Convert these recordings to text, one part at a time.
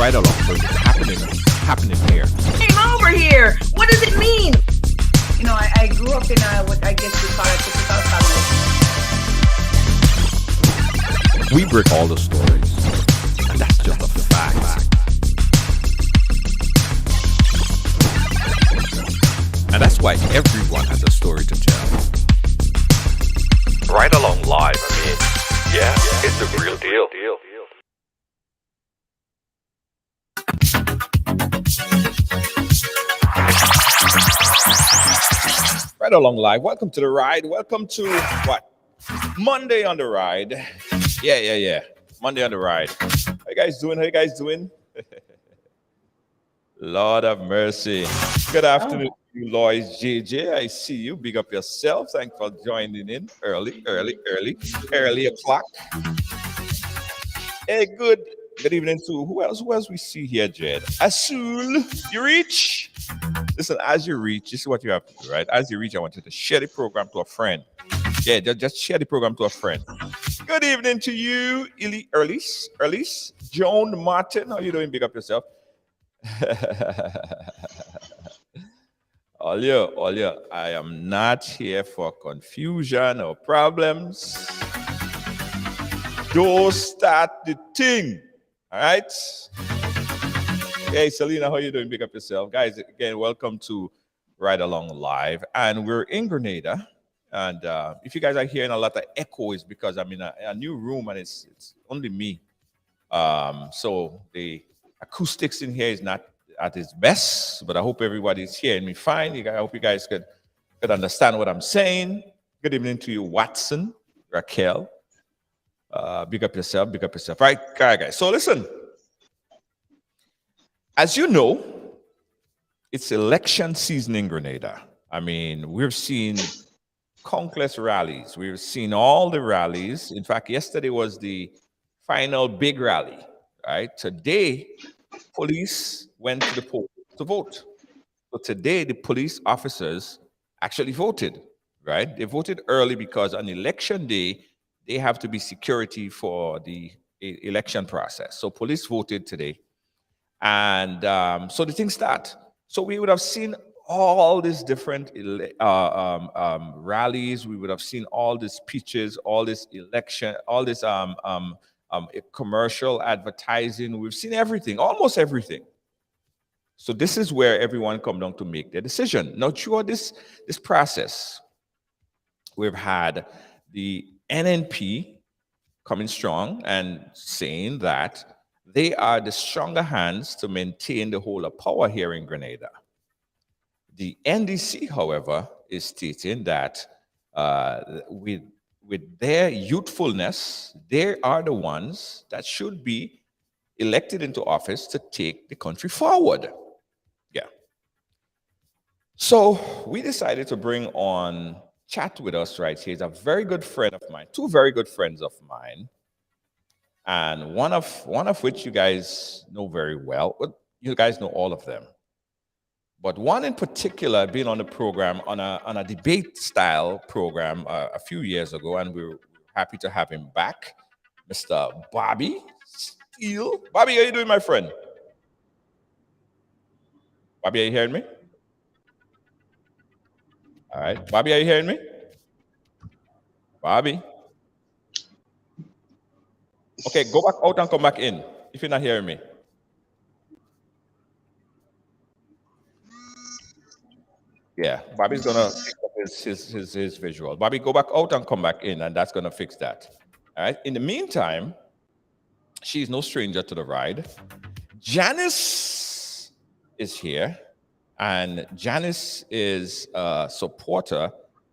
right along. So it's happening here. Came over here. What does it mean? You know, I grew up in what I guess we call a typical family. We break all the stories, and that's just a fact. And that's why everyone has a story to tell. Right Along Live, I mean, yeah, it's a real deal. Right Along Live. Welcome to the ride. Welcome to what? Monday on the ride. Yeah. Monday on the ride. How you guys doing? Lord of mercy. Good afternoon, you Lois JJ. I see you. Big up yourself. Thanks for joining in early o'clock. Hey, good evening to who else we see here, Jed? Asul, you reach? Listen, as you reach, this is what you have to do, right? As you reach, I want you to share the program to a friend. Yeah, just share the program to a friend. Good evening to you, Elise, Joan Martin. How you doing? Big up yourself. Olia, I am not here for confusion or problems. Don't start the thing. All right. Hey, Selena, how you doing? Big up yourself. Guys, again, welcome to Ride Along Live. And we're in Grenada. And if you guys are hearing a lot of echo, it's because I'm in a new room and it's only me. So the acoustics in here is not at its best, but I hope everybody's hearing me fine. I hope you guys could understand what I'm saying. Good evening to you, Watson, Raquel. Big up yourself. Right, guys. So listen. As you know, it's election season in Grenada. I mean, we've seen countless rallies. We've seen all the rallies. In fact, yesterday was the final big rally, right? Today, police went to the polls to vote. So today, the police officers actually voted, right? They voted early because on election day, they have to be security for the election process. So police voted today. And so the things start. So we would have seen all these different rallies. We would have seen all these speeches, all this election, all this commercial advertising. We've seen everything, almost everything. So this is where everyone come down to make their decision. Now, throughout this process, we've had the NNP coming strong and saying that they are the stronger hands to maintain the whole of power here in Grenada. The NDC, however, is stating that with their youthfulness, they are the ones that should be elected into office to take the country forward. Yeah. So we decided to bring on chat with us right here. He's a very good friend of mine, two very good friends of mine. And one of which you guys know very well. Well, you guys know all of them. But one in particular, been on the program, on a debate style program a few years ago, and we're happy to have him back, Mr. Bobby Steele. Bobby, how you doing, my friend? Bobby, are you hearing me? All right. Bobby, are you hearing me? Bobby? Okay, go back out and come back in if you're not hearing me. Yeah, Bobby's gonna pick up his visual. Bobby, go back out and come back in, and that's gonna fix that. All right. In the meantime, she's no stranger to the ride. Janice is here, and Janice is a supporter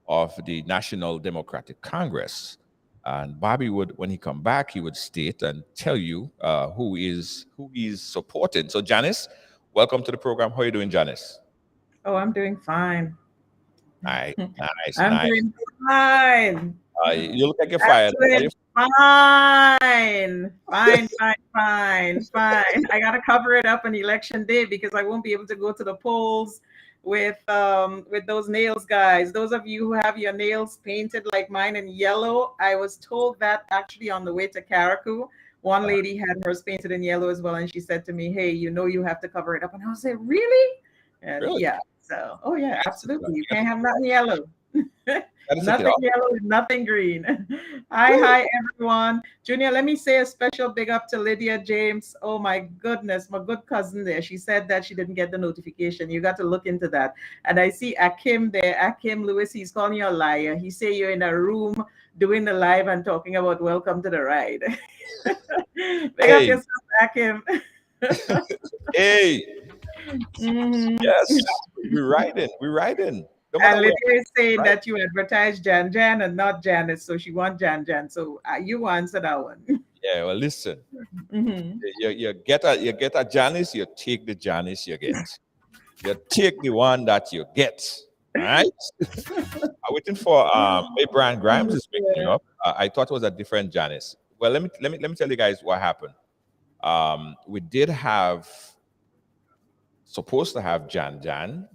of the National Democratic Congress. And Bobby would, when he come back, he would state and tell you who he's supporting. So Janice, welcome to the program. How are you doing, Janice? Oh, I'm doing fine. Nice. I'm doing fine. You look like you're fired. Fine. I gotta cover it up on election day because I won't be able to go to the polls with those nails, guys. Those of you who have your nails painted like mine in yellow, I was told that actually on the way to Carriacou One lady had hers painted in yellow as well, and she said to me, "Hey, you know you have to cover it up." And I was like, "Really?" And Really? yeah, so oh yeah, Yes, absolutely. You can't have nothing yellow. That is Nothing yellow, nothing green. Hi, everyone. Junior, let me say a special big up to Lydia James. Oh my goodness, my good cousin there. She said that she didn't get the notification. You got to look into that. And I see Akim there, Akim Lewis. He's calling you a liar. He say you're in a room doing the live and talking about welcome to the ride. Big up Hey. yourself, Akim. Hey, Mhm. yes, we're riding. We're riding. No matter And where. Lydia is saying right? that you advertise Jan Jan and not Janice, so she wants Jan Jan. So you answer that one. Yeah, well, listen. Mhm. You get a Janice, you take the Janice you get. You take the one that you get. All right. I'm waiting for hey, Brian Grimes is waking up. I thought it was a different Janice. Well, let me tell you guys what happened. We did have supposed to have Jan.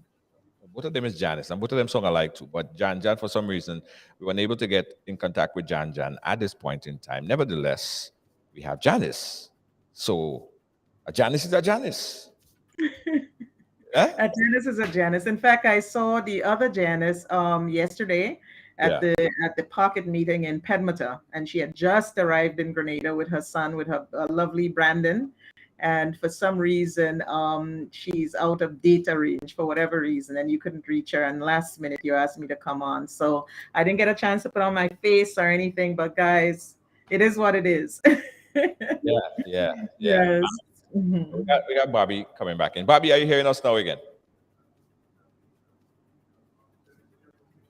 Both of them is Janice, and both of them song alike too. But Jan, for some reason, we were unable to get in contact with Jan at this point in time. Nevertheless, we have Janice. So a Janice is a Janice. Eh? A Janice is a Janice. In fact, I saw the other Janice yesterday at Yeah. the pocket meeting in Pedmota, and she had just arrived in Grenada with her son, with her lovely Brandon. And for some reason, she's out of data range for whatever reason, and you couldn't reach her. And last minute, you asked me to come on, so I didn't get a chance to put on my face or anything. But guys, it is what it is. Yeah. Yes. We Mhm. got Bobby coming back in. Bobby, are you hearing us now again?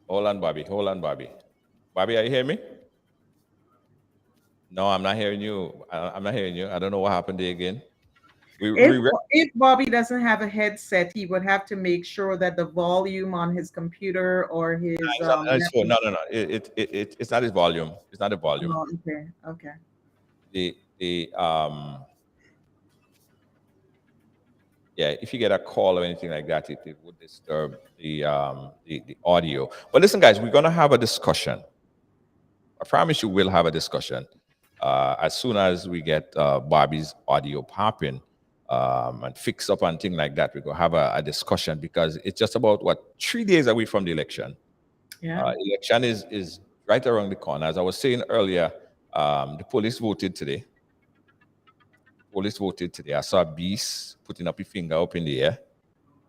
Hold on, Bobby. Bobby, are you hearing me? No, I'm not hearing you. I'm not hearing you. I don't know what happened there again. If Bobby doesn't have a headset, he would have to make sure that the volume on his computer or his It's not on his phone. No. It's not his volume. It's not the volume. oh, okay. The yeah, if you get a call or anything like that, it would disturb the audio. But listen, guys, we're gonna have a discussion. I promise you, we'll have a discussion as soon as we get Bobby's audio popping and fix up and things like that. We're gonna have a discussion because it's just about 3 days away from the election. Yeah. Election is right around the corner. As I was saying earlier, the police voted today. I saw Beast putting up a finger up in the air.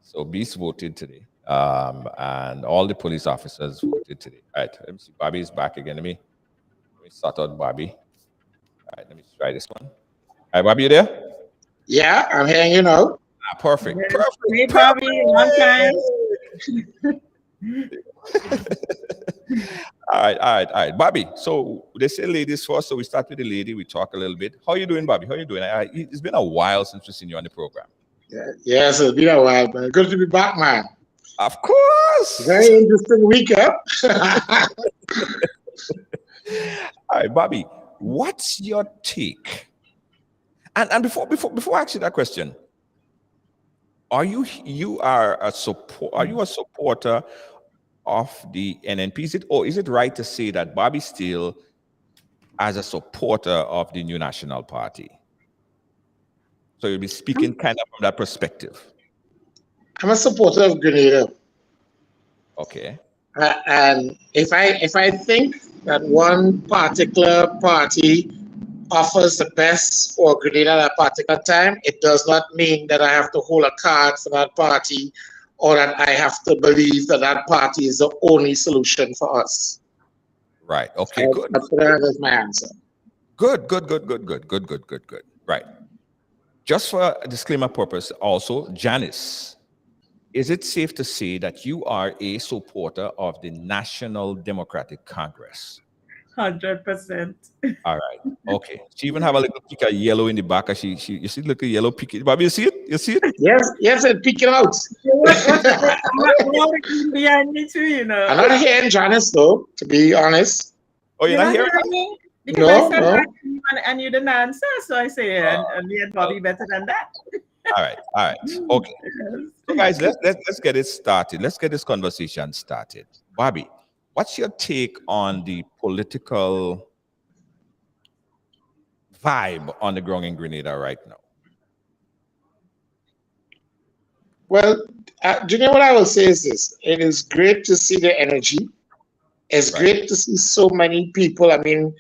So Beast voted today. And all the police officers voted today. All right, let me see. Bobby is back again. Let me start out Bobby. All right, let me try this one. All right, Bobby, you there? Yeah, I'm hearing you now. Perfect. Hey, Bobby, one time. All right. Bobby, so they say ladies first, so we start with the lady. We talk a little bit. How you doing, Bobby? How you doing? It's been a while since we've seen you on the program. Yes, it's been a while, but good to be back, man. Of course. Very interesting week, huh? All right, Bobby, what's your take? And before I ask you that question, are you a supporter of the NNP? Is it right to say that Bobby Steele as a supporter of the New National Party? So you'll be speaking kind of from that perspective. I'm a supporter of Grenada. Okay. And if I think that one particular party offers the best for Grenada at a particular time, it does not mean that I have to hold a card for that party or that I have to believe that that party is the only solution for us. Right. Okay, good. That's my answer. Good. Right. Just for a disclaimer purpose, also, Janice, is it safe to say that you are a supporter of the National Democratic Congress? 100%. All right. Okay. She even have a little peak of yellow in the back. You see the little yellow peak. Bobby, you see it? Yes, and pick it out. Behind me too, you know. I'm not hearing Janice though, to be honest. Oh, you're not hearing me? Because I said that to you and you didn't answer, so I say, and me and Bobby better than that. All right. Okay. So guys, let's get it started. Let's get this conversation started. Bobby, what's your take on the political vibe on the ground in Grenada right now? Well, Junior, what I will say is this: it is great to see the energy. It's Right. great to see so many people. I mean,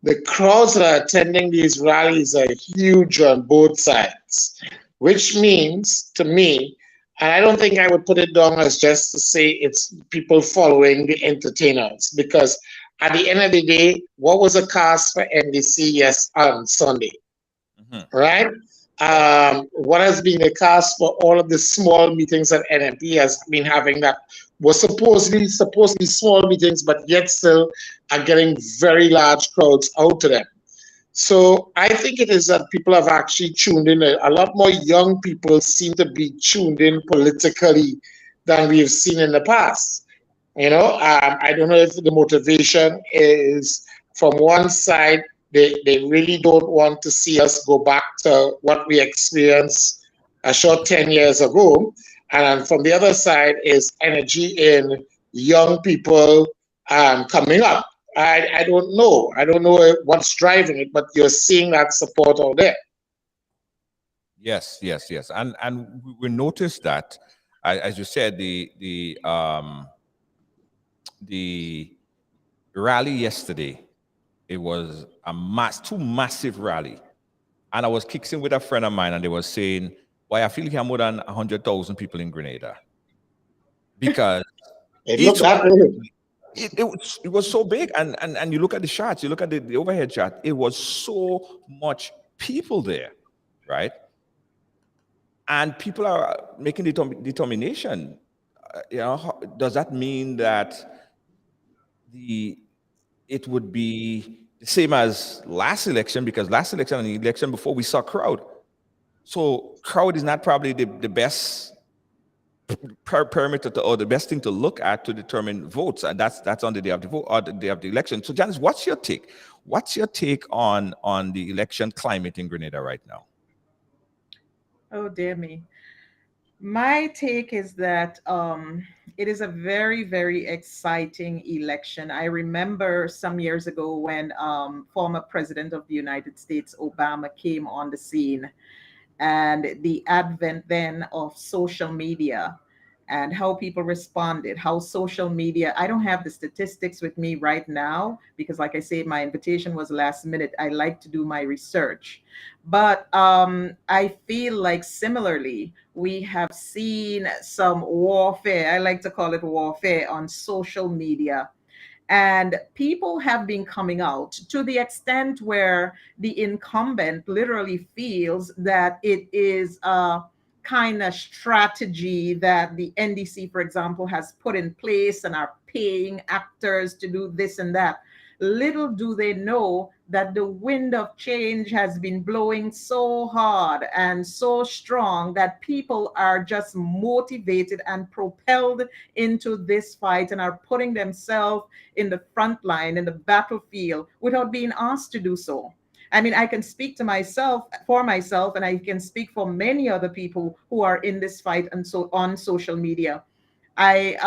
the crowds that are attending these rallies are huge on both sides, which means to me, and I don't think I would put it down as just to say it's people following the entertainers, because at the end of the day, what was the cast for NDC on Sunday, Mhm. right? What has been the cast for all of the small meetings that NMP has been having that was supposedly small meetings, but yet still are getting very large crowds out to them. So I think it is that people have actually tuned in. A lot more young people seem to be tuned in politically than we've seen in the past. I don't know if the motivation is from one side, they really don't want to see us go back to what we experienced a short 10 years ago. And from the other side is energy in young people coming up. I don't know. I don't know what's driving it, but you're seeing that support out there. Yes, yes, yes, and we noticed that, as you said, the rally yesterday, it was two massive rally, and I was kicking with a friend of mine, and they were saying, "Why I feel here more than 100,000 people in Grenada," because It each looked that one, way. it was so big, and you look at the charts, you look at the overhead chart, it was so much people there, right? And people are making determination. Does that mean that it would be the same as last election? Because last election and the election before, we saw crowd. So crowd is not probably the best parameter or the best thing to look at to determine votes, and that's on the day of the vote or the day of the election. So, Janice, what's your take? What's your take on the election climate in Grenada right now? Oh, dear me. My take is that it is a very, very exciting election. I remember some years ago when former President of the United States, Obama, came on the scene, and the advent then of social media and how people responded, how social media, I don't have the statistics with me right now because, like I say, my invitation was last minute. I like to do my research. But I feel like similarly, we have seen some warfare. I like to call it warfare on social media, and people have been coming out to the extent where the incumbent literally feels that it is a kind of strategy that the NDC, for example, has put in place and are paying actors to do this and that. Little do they know that the wind of change has been blowing so hard and so strong that people are just motivated and propelled into this fight and are putting themselves in the front line, in the battlefield, without being asked to do so. I mean, I can speak to myself for myself, and I can speak for many other people who are in this fight and so on social media. I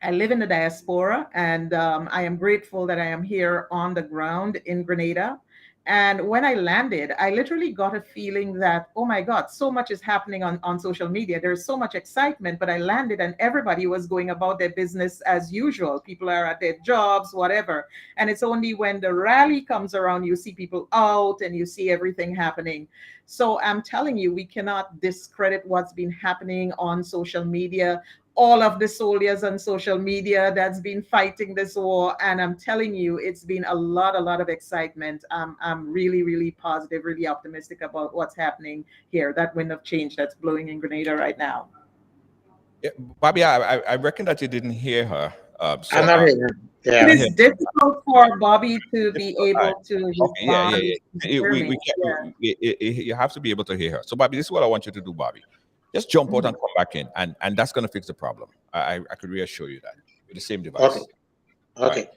I live in the diaspora, and I am grateful that I am here on the ground in Grenada. And when I landed, I literally got a feeling that, oh my God, so much is happening on social media. There's so much excitement, but I landed and everybody was going about their business as usual. People are at their jobs, whatever. And it's only when the rally comes around, you see people out and you see everything happening. So I'm telling you, we cannot discredit what's been happening on social media, all of the soldiers on social media that's been fighting this war. And I'm telling you, it's been a lot of excitement. I'm really, really positive, really optimistic about what's happening here, that wind of change that's blowing in Grenada right now. Yeah, Bobby, I reckon that you didn't hear her. I'm not here. It Yeah. is difficult for Bobby to be All right. able to Okay, yeah, respond. we can't, you have to be able to hear her. So, Bobby, this is what I want you to do, Bobby. Just jump out and come back in, and that's going to fix the problem. I could reassure you that with the same device. Okay. All Okay. right.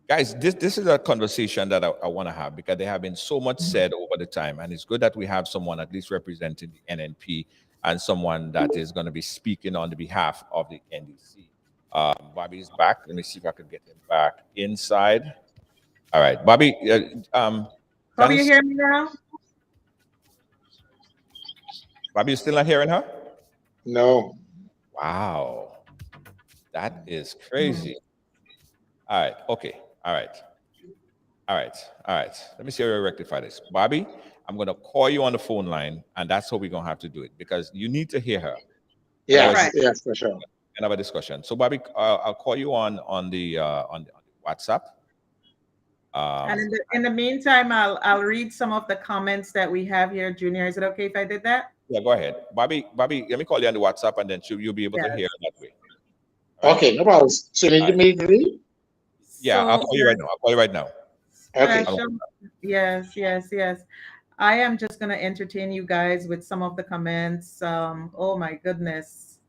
Guys, this is a conversation that I want to have because there have been so much said over the time, and it's good that we have someone at least representing the NNP and someone that is going to be speaking on the behalf of the NDC. Bobby's back. Let me see if I could get him back inside. All right, Bobby. Bobby, you Janice? hear me now? Bobby, you still not hearing her? No. Wow. That is crazy. All right. Okay. All right. All right. All right. Let me see how we rectify this. Bobby, I'm going to call you on the phone line, and that's how we're going to have to do it because you need to hear her. Yes, Right. yes, for sure. And have a discussion. So, Bobby, I'll call you on the WhatsApp. And in the meantime, I'll read some of the comments that we have here. Junior, is it okay if I did that? Yeah, go ahead, Bobby. Let me call you on the WhatsApp, and then you'll be able to hear that way. Okay, no problem. So you need me to read? Yeah, I'll So, call you right now. I'll call you right now. Okay. special- Yes, yes, yes. I am just going to entertain you guys with some of the comments. Oh my goodness.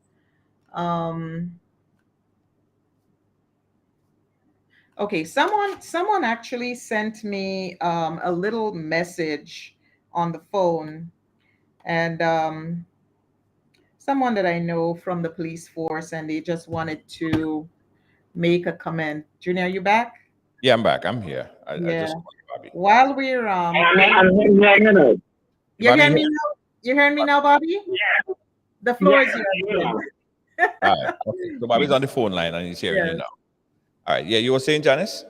Okay, someone actually sent me a little message on the phone, and someone that I know from the police force, and they just wanted to make a comment. Junior, are you back? Yeah, I'm back. I'm here. I Yeah. just called you, Bobby. While we're you Bobby, hearing me now? You hearing me now, Bobby? Yeah. The floor is Yeah, yours. yeah. All right. Okay. So Bobby's on the phone line, and he's hearing you Yes. now. All right. Yeah, you were saying, Janice?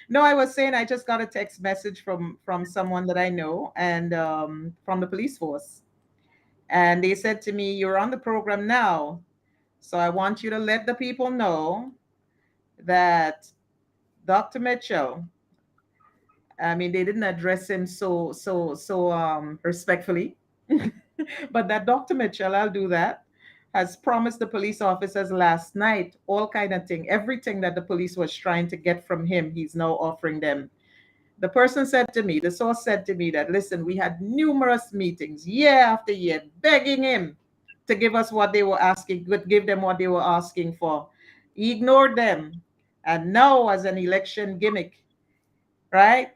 No, I was saying I just got a text message from someone that I know, and from the police force, and they said to me, "You're on the program now, so I want you to let the people know that Dr. Mitchell." I mean, they didn't address him so respectfully, but that Dr. Mitchell, I'll do that, has promised the police officers last night all kind of thing, everything that the police was trying to get from him, he's now offering them. The person said to me, the source said to me that, listen, we had numerous meetings year after year begging him to give us what they were asking, give them what they were asking for. He ignored them. And now, as an election gimmick, right?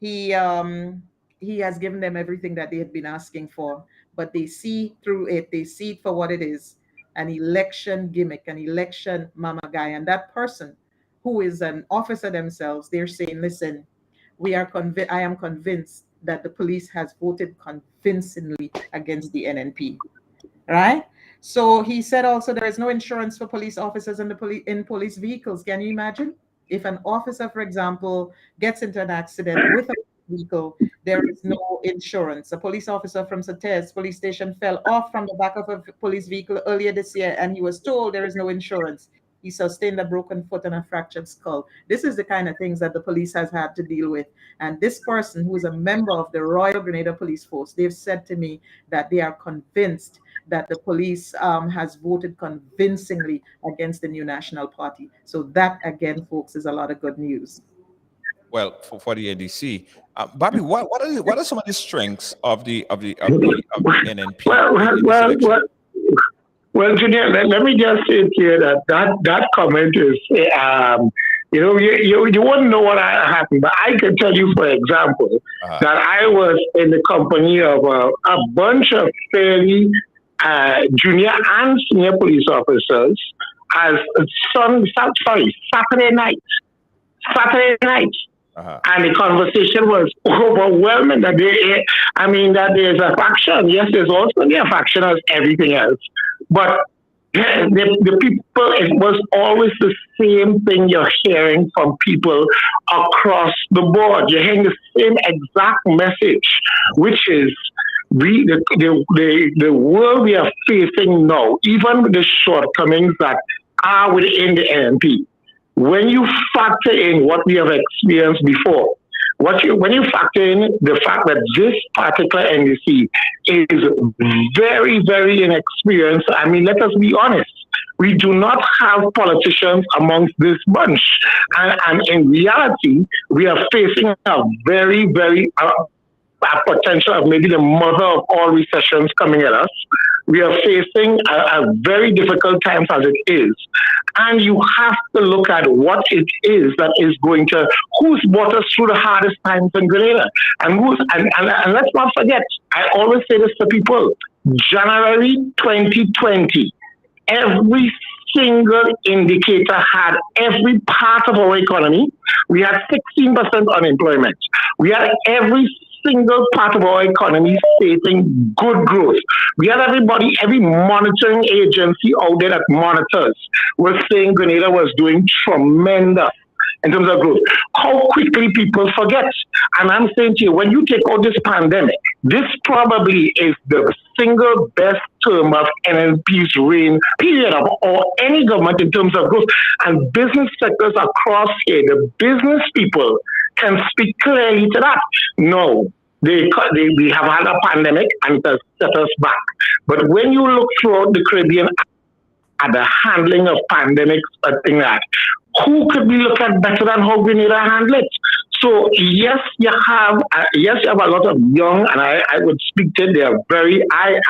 He has given them everything that they had been asking for, but they see through it. They see it for what it is, an election gimmick, an election mama guy. And that person who is an officer themselves, they're saying, listen, I am convinced that the police has voted convincingly against the NNP, right? So he said also there is no insurance for police officers in police vehicles. Can you imagine? If an officer, for example, gets into an accident with a vehicle, there is no insurance. A police officer from Sates police station fell off from the back of a police vehicle earlier this year, and he was told there is no insurance. He sustained a broken foot and a fractured skull. This is the kind of things that the police has had to deal with. And this person, who is a member of the Royal Grenada Police Force, they've said to me that they are convinced that the police has voted convincingly against the New National Party. So that, again, folks, is a lot of good news. Well, for the NDC, Bobby, what are some of the strengths of the NNP? Well, Junior, let me just say here that comment is, you wouldn't know what happened, but I can tell you, for example, that I was in the company of a bunch of fairly junior and senior police officers as Saturday night. And the conversation was overwhelming. That there's a faction. Yes, there's also going to be a faction as everything else. But the people, it was always the same thing you're hearing from people across the board. You're hearing the same exact message, which is the world we are facing now, even with the shortcomings that are within the NNP. When you factor in what we have experienced before, when you factor in the fact that this particular NDC is very, very inexperienced, I mean, let us be honest. We do not have politicians amongst this bunch. And in reality, we are facing a very, very potential of maybe the mother of all recessions coming at us. We are facing a very difficult time as it is. And you have to look at what it is that is going to, who's brought us through the hardest times in Grenada. And let's not forget, I always say this to people, January 2020, every single indicator had every part of our economy. We had 16% unemployment. We had every single part of our economy facing good growth. We had everybody, every monitoring agency out there that monitors was saying Grenada was doing tremendous in terms of growth. How quickly people forget. And I'm saying to you, when you take out this pandemic, this probably is the single best term of NNP's reign period of or any government in terms of growth. And business sectors across here, the business people can speak clearly to that. No, we have had a pandemic and it has set us back. But when you look throughout the Caribbean at the handling of pandemics, I think that who could we look at better than how Grenada handled it? So yes, you have a lot of young, and I would speak to they are very. I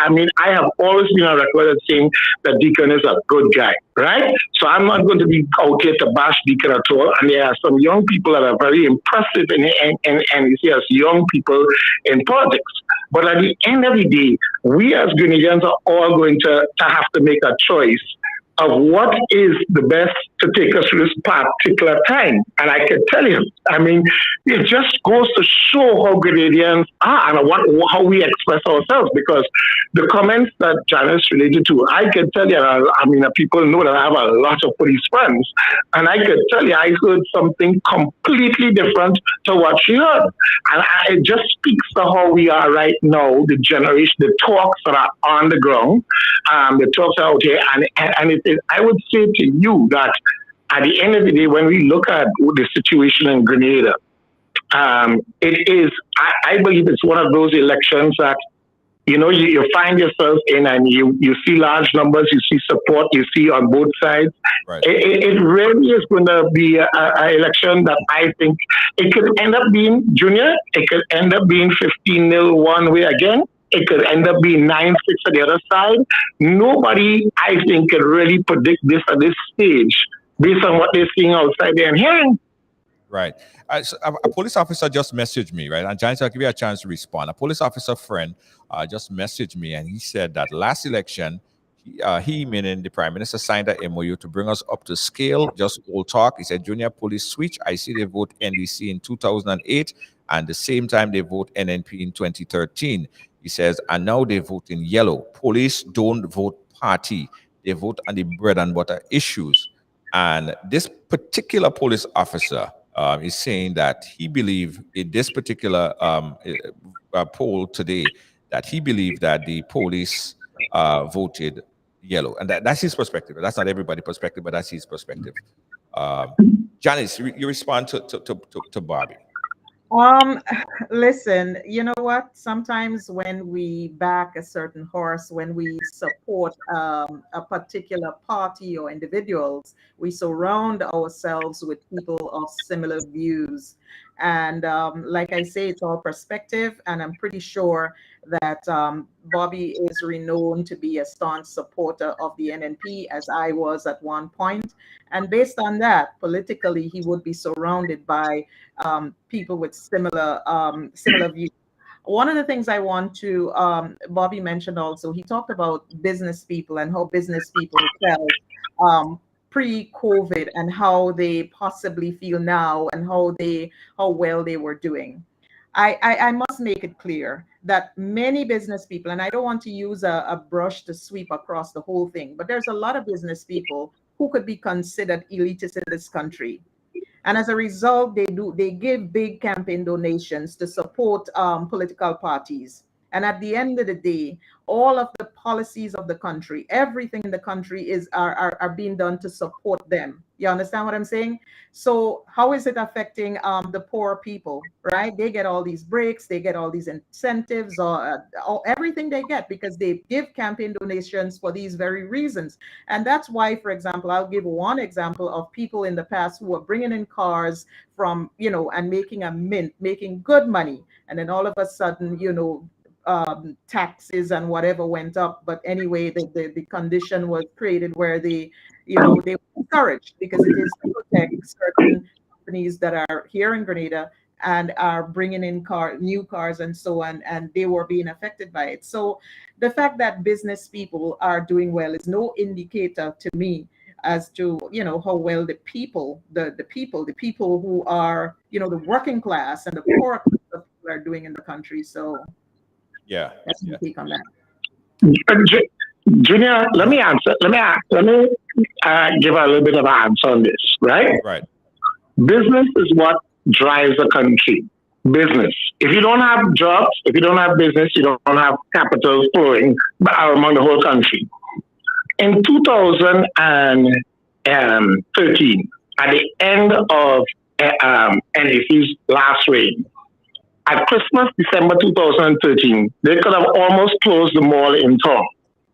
have always been on record as saying that Deacon is a good guy, right? So I'm not going to be out here to bash Deacon at all. And there are some young people that are very impressive, and you see as young people in politics. But at the end of the day, we as Grenadians are all going to have to make a choice of what is the best to take us through this particular time. And I can tell you, it just goes to show how Grenadians are and how we express ourselves, because the comments that Janice related to, I can tell you, people know that I have a lot of police friends, and I can tell you, I heard something completely different to what she heard. And it just speaks to how we are right now, the generation, the talks that are on the ground, the talks out here, and it is, I would say to you that at the end of the day, when we look at the situation in Grenada, it is, I believe it's one of those elections that, you find yourself in and you see large numbers, you see support, you see on both sides. Right. It really is going to be an election that I think it could end up being, Junior, it could end up being 15-0 one way again. It could end up being 9-6 on the other side. Nobody, I think, can really predict this at this stage based on what they're seeing outside there and hearing. Right. So a police officer just messaged me, right? And Janice, I'll give you a chance to respond. A police officer friend just messaged me, and he said that last election, he meaning the Prime Minister, signed a MOU to bring us up to scale. Just old talk. He said, junior police switch. I see they vote NDC in 2008, and the same time they vote NNP in 2013. He says, and now they vote in yellow. Police don't vote party. They vote on the bread and butter issues. And this particular police officer is saying that he believed in this particular poll today, that he believed that the police voted yellow. And that's his perspective. That's not everybody's perspective, but that's his perspective. Janice, you respond to Bobby. Listen, you know what? Sometimes when we back a certain horse, when we support a particular party or individuals, we surround ourselves with people of similar views. And like I say, it's all perspective. And I'm pretty sure that Bobby is renowned to be a staunch supporter of the NNP, as I was at one point. And based on that, politically, he would be surrounded by people with similar views. One of the things I want to, Bobby mentioned also, he talked about business people and how business people felt pre-COVID and how they possibly feel now and how well they were doing. I must make it clear that many business people, and I don't want to use a brush to sweep across the whole thing, but there's a lot of business people who could be considered elitist in this country. And as a result, they give big campaign donations to support political parties. And at the end of the day, all of the policies of the country, everything in the country are being done to support them. You understand what I'm saying? So how is it affecting the poor people, right? They get all these breaks, they get all these incentives, or everything they get because they give campaign donations for these very reasons. And that's why, for example, I'll give one example of people in the past who were bringing in cars from, and making a mint, making good money. And then all of a sudden, taxes and whatever went up, but anyway, the condition was created where they were encouraged, because it is to protect certain companies that are here in Grenada and are bringing in new cars and so on, and they were being affected by it. So the fact that business people are doing well is no indicator to me as to, you know, how well the people who are, you know, the working class and the poor class are doing in the country. So Yeah. that's my take on that. Junior, let me answer. Let me give a little bit of an answer on this, right? Right. Business is what drives a country. Business. If you don't have jobs, if you don't have business, you don't have capital flowing among the whole country. In 2013, at the end of NDC's last reign, at Christmas, December 2013, they could have almost closed the mall in town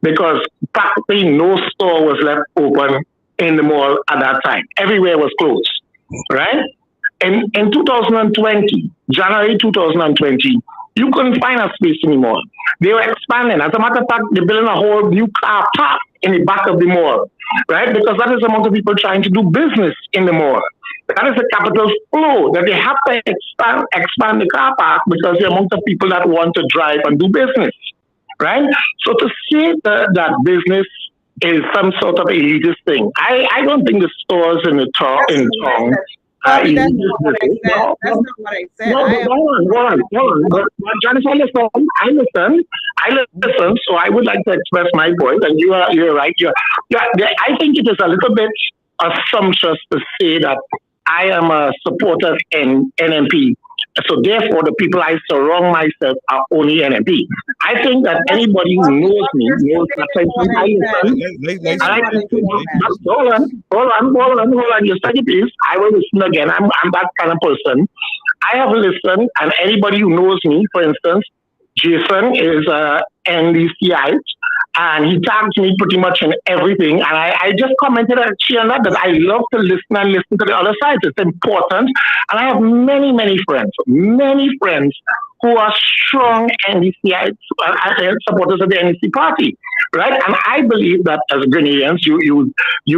because practically no store was left open in the mall at that time. Everywhere was closed, right? In 2020, January 2020, you couldn't find a space anymore. They were expanding. As a matter of fact, they're building a whole new car park in the back of the mall, right? Because that is the amount of people trying to do business in the mall. That is the capital flow that they have to expand the car park because the amount of people that want to drive and do business, right? So to say that business is some sort of elitist thing, I don't think the stores in town. Bobby, that's not what I said. That's not what I said. No, hold on. But Janice, I listen. So I would like to express my point, and you're right. I think it is a little bit assumptuous to say that I am a supporter of NMP. So therefore, the people I surround myself are only NMP. I think that anybody who knows me knows that Hold on. Just take it, please. I will listen again. I'm that kind of person. I have listened, and anybody who knows me, for instance, Jason is NDCite, and he tags me pretty much in everything. And I just commented actually on that I love to listen to the other side. It's important. And I have many friends who are strong NDCite supporters of the NDC party, right? And I believe that as Grenadians, you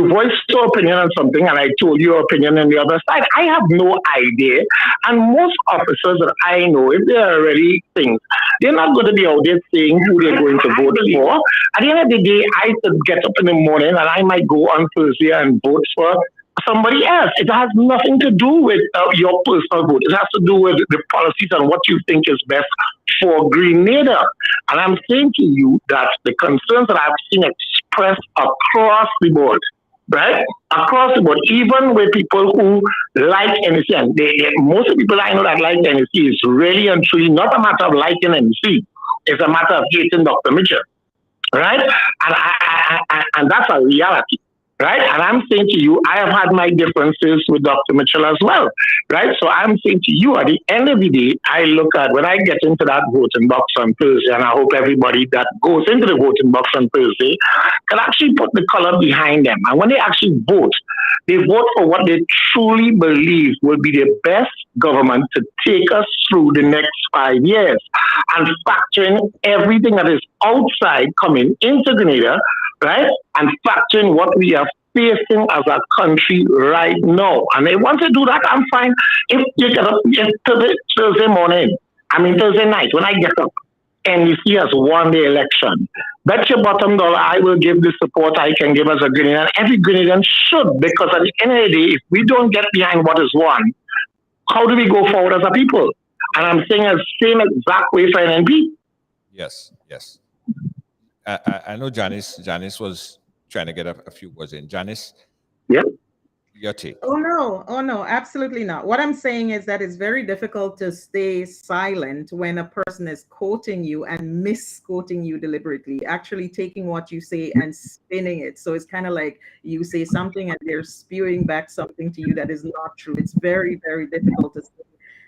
voiced your opinion on something, and I told you your opinion on the other side. I have no idea. And most officers that I know, if they're already things, they're not going to be out there saying who they're going to vote for. At the end of the day, I could get up in the morning and I might go on Thursday and vote for somebody else. It has nothing to do with your personal vote. It has to do with the policies and what you think is best for Grenada. And I'm saying to you that the concerns that I've seen expressed across the board, right? Across the board, even with people who like NEC, and most of the people I know that like NEC is really and truly not a matter of liking NEC. It's a matter of hating Dr. Mitchell, right? And that's a reality. Right? And I'm saying to you, I have had my differences with Dr. Mitchell as well. Right? So I'm saying to you, at the end of the day, I look at when I get into that voting box on Thursday, and I hope everybody that goes into the voting box on Thursday can actually put the color behind them. And when they actually vote, they vote for what they truly believe will be the best government to take us through the next 5 years and factoring everything that is outside coming into Grenada, right? And factoring what we are facing as a country right now. And they want to do that, I'm fine. If you get up Thursday morning, Thursday night, when I get up and you see us won the election, bet your bottom dollar I will give the support I can give as a Grenadian. Every Grenadian should, because at the end of the day, if we don't get behind what is won, how do we go forward as a people? And I'm saying the same exact way for NNP. Yes. I know Janice was trying to get a few words in. Janice? Yeah. Your take. Oh no, absolutely not. What I'm saying is that it's very difficult to stay silent when a person is quoting you and misquoting you deliberately, actually taking what you say and spinning it. So it's kind of like you say something and they're spewing back something to you that is not true. It's very, very difficult to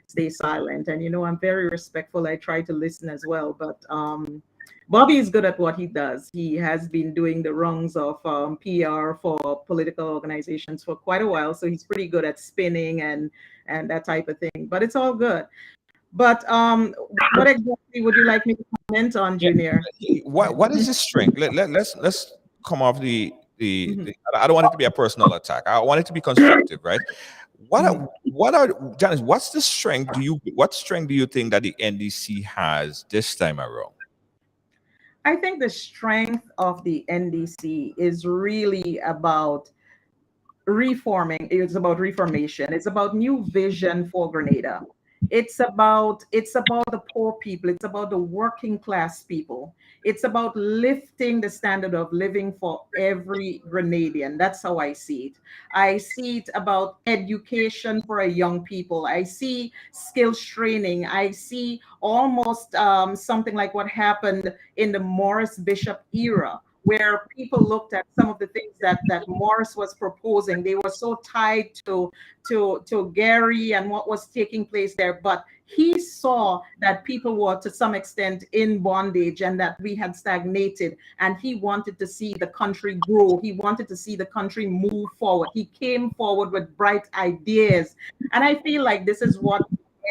stay silent. And, I'm very respectful. I try to listen as well. But Bobby is good at what he does. He has been doing the rungs of PR for political organizations for quite a while. So he's pretty good at spinning and that type of thing. But it's all good. But what exactly would you like me to comment on, Junior? What is the strength? Let's come off the I don't want it to be a personal attack. I want it to be constructive, right? Janice, what's the strength what strength do you think that the NDC has this time around? I think the strength of the NDC is really about reforming. It's about reformation. It's about new vision for Grenada. It's about the poor people. It's about the working class people. It's about lifting the standard of living for every Grenadian. That's how I see it. I see it about education for a young people. I see skills training. I see almost something like what happened in the Morris Bishop era, where people looked at some of the things that Morris was proposing. They were so tied to Gary and what was taking place there, but he saw that people were to some extent in bondage and that we had stagnated, and he wanted to see the country grow. He wanted to see the country move forward. He came forward with bright ideas, and I feel like this is what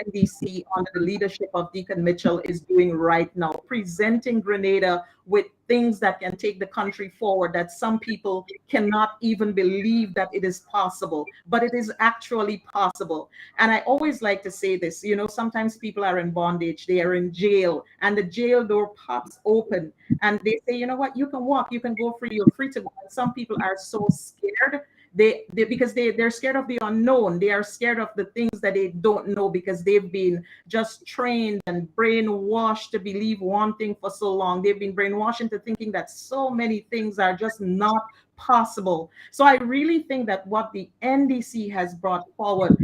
NDC under the leadership of Deacon Mitchell is doing right now, presenting Grenada with things that can take the country forward, that some people cannot even believe that it is possible, but it is actually possible. And I always like to say this, sometimes people are in bondage, they are in jail, and the jail door pops open and they say, you know what, you can walk, you can go free, you're free to go. And some people are so scared. Because they're scared of the unknown. They are scared of the things that they don't know, because they've been just trained and brainwashed to believe one thing for so long. They've been brainwashed into thinking that so many things are just not possible. So I really think that what the NDC has brought forward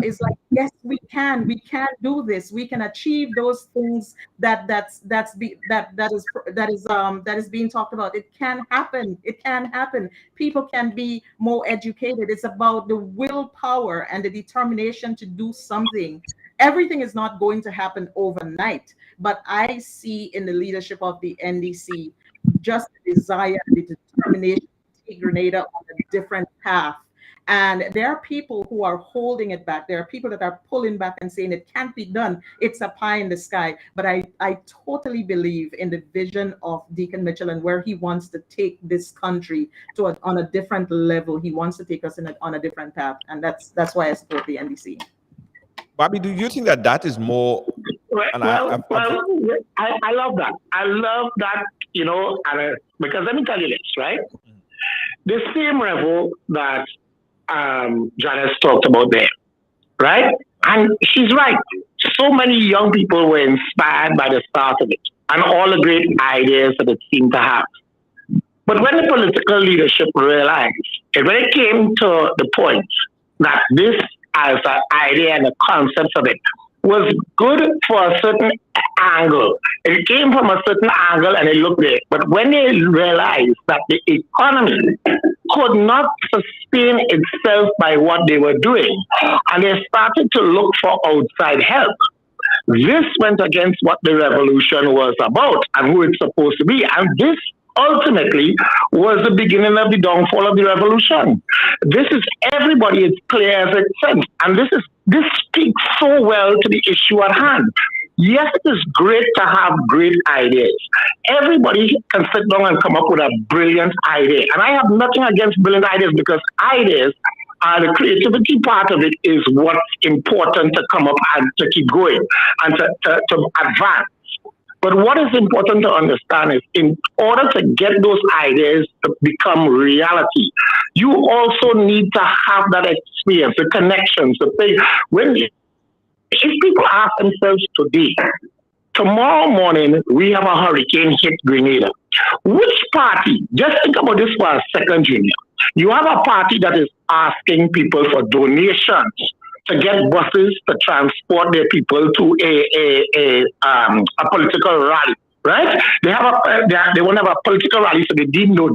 is like, yes, we can do this. We can achieve those things that is being talked about. It can happen. It can happen. People can be more educated. It's about the willpower and the determination to do something. Everything is not going to happen overnight, but I see in the leadership of the NDC just the desire, the determination to take Grenada on a different path. And there are people who are holding it back. There are people that are pulling back and saying it can't be done. It's a pie in the sky. But I totally believe in the vision of Deacon Mitchell and where he wants to take this country to on a different level. He wants to take us on a different path. And that's why I support the NDC. Bobby, do you think that is more? I love that. I love that, because let me tell you this, right? The same revel that Janice talked about there, right? And she's right. So many young people were inspired by the start of it and all the great ideas that it seemed to have. But when the political leadership realized, and when it came to the point that this as an idea and the concept of it was good for a certain angle. It came from a certain angle and it looked great. But when they realized that the economy could not sustain itself by what they were doing, and they started to look for outside help, this went against what the revolution was about and who it's supposed to be. And this ultimately was the beginning of the downfall of the revolution. This is everybody, it's clear as it sense. And this speaks so well to the issue at hand. Yes, it is great to have great ideas. Everybody can sit down and come up with a brilliant idea. And I have nothing against brilliant ideas, because ideas are the creativity part of it is what's important to come up and to keep going and to advance. But what is important to understand is, in order to get those ideas to become reality, you also need to have that experience, the connections, the thing. If people ask themselves today, tomorrow morning we have a hurricane hit Grenada, which party, just think about this for a second, Junior. You have a party that is asking people for donations to get buses to transport their people to a political rally, right? They want to have a political rally, so they didn't know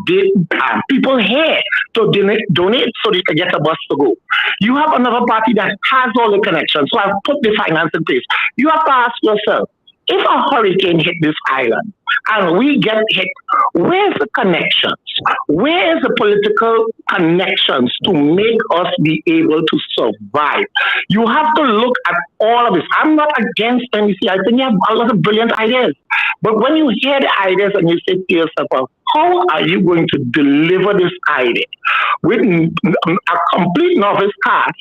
people here to donate so they can get a bus to go. You have another party that has all the connections, so I've put the finance in place. You have to ask yourself, if a hurricane hit this island and we get hit, where's the connections? Where's the political connections to make us be able to survive? You have to look at all of this. I'm not against NDC. I think you have a lot of brilliant ideas. But when you hear the ideas and you say to yourself, well, how are you going to deliver this idea with a complete novice cast,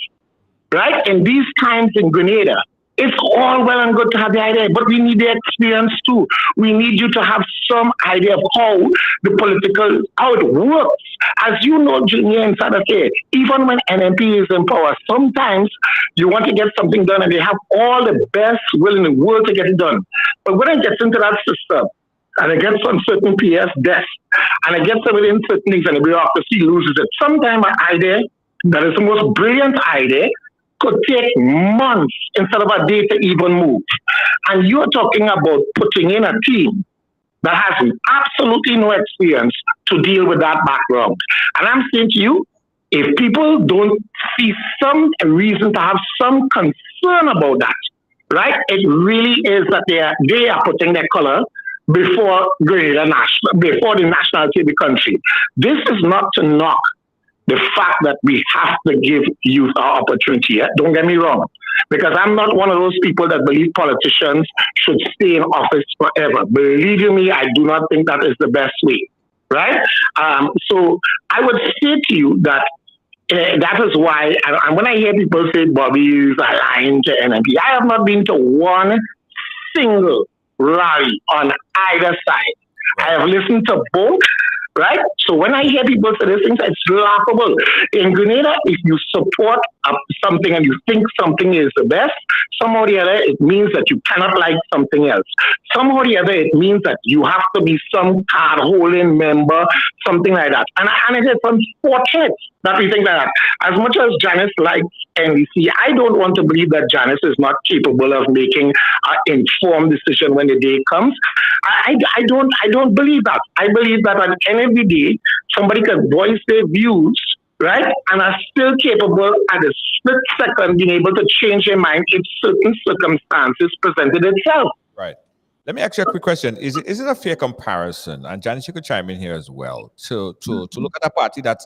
right? In these times in Grenada, It's all well and good to have the idea, but we need the experience too. We need you to have some idea of how it works. As you know, Junior and Sada say, even when NMP is in power, sometimes you want to get something done and they have all the best will in the world to get it done. But when it gets into that system, and it gets on certain PS desks, and it gets within certain things, and the bureaucracy loses it. Sometimes an idea that is the most brilliant idea could take months instead of a day to even move. And you're talking about putting in a team that has absolutely no experience to deal with that background. And I'm saying to you, if people don't see some reason to have some concern about that, right, it really is that they are putting their color before the nationality of the country. This is not to knock the fact that we have to give youth our opportunity. Don't get me wrong, because I'm not one of those people that believe politicians should stay in office forever. Believe you me, I do not think that is the best way, right? So I would say to you that that is why, and when I hear people say Bobby is aligned to NMP, I have not been to one single rally on either side. I have listened to both, right? So when I hear people say these things, it's laughable. In Grenada, if you support something and you think something is the best, somehow or the other, it means that you cannot like something else. Somehow or the other, it means that you have to be some card-holding member, something like that. And it is unfortunate that we think that. As much as Janice likes NDC, I don't want to believe that Janice is not capable of making an informed decision when the day comes. I don't believe that. I believe that at the end of the day, somebody can voice their views, right, and are still capable at a split second being able to change their mind if certain circumstances presented itself. Right. Let me ask you a quick question. Is it a fair comparison? And Janice, you could chime in here as well. To look at a party that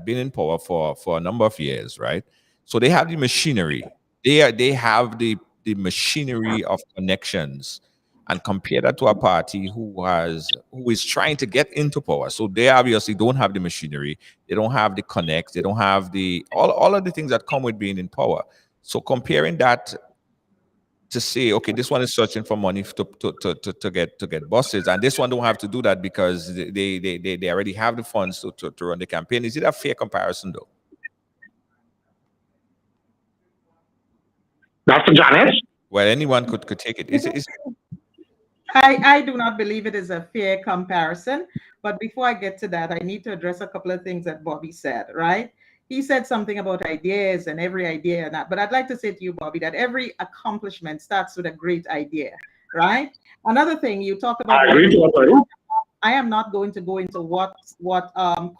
been in power for a number of years, right? So they have the machinery. They have the machinery of connections, and compare that to a party who is trying to get into power. So they obviously don't have the machinery. They don't have the connects. They don't have the all of the things that come with being in power. So comparing that to say, okay, this one is searching for money to get buses, and this one don't have to do that because they already have the funds to run the campaign. Is it a fair comparison, though? That's the Janice. Well, anyone could take it. Is I do not believe it is a fair comparison. But before I get to that, I need to address a couple of things that Bobby said, right? He said something about ideas and every idea and that. But I'd like to say to you, Bobby, that every accomplishment starts with a great idea, right? Another thing you talked about. I am not going to go into what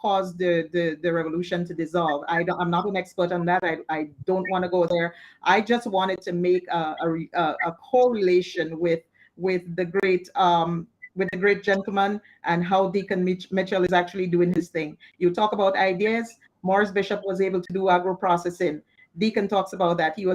caused the revolution to dissolve. I'm not an expert on that. I don't want to go there. I just wanted to make a correlation with the great gentleman and how Deacon Mitchell is actually doing his thing. You talk about ideas. Maurice Bishop was able to do agro-processing. Deacon talks about that. He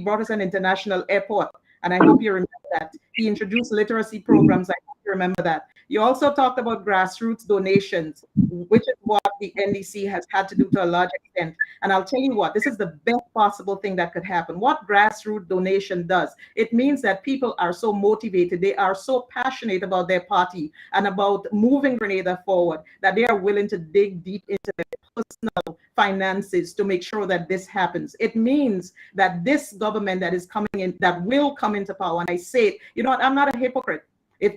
brought us an international airport, and I hope you remember that. He introduced literacy programs. I hope you remember that. You also talked about grassroots donations, which is what the NDC has had to do to a large extent. And I'll tell you what, this is the best possible thing that could happen. What grassroots donation does, it means that people are so motivated, they are so passionate about their party and about moving Grenada forward that they are willing to dig deep into their personal finances to make sure that this happens. It means that this government that is coming in, that will come into power, and I say it, you know what, I'm not a hypocrite.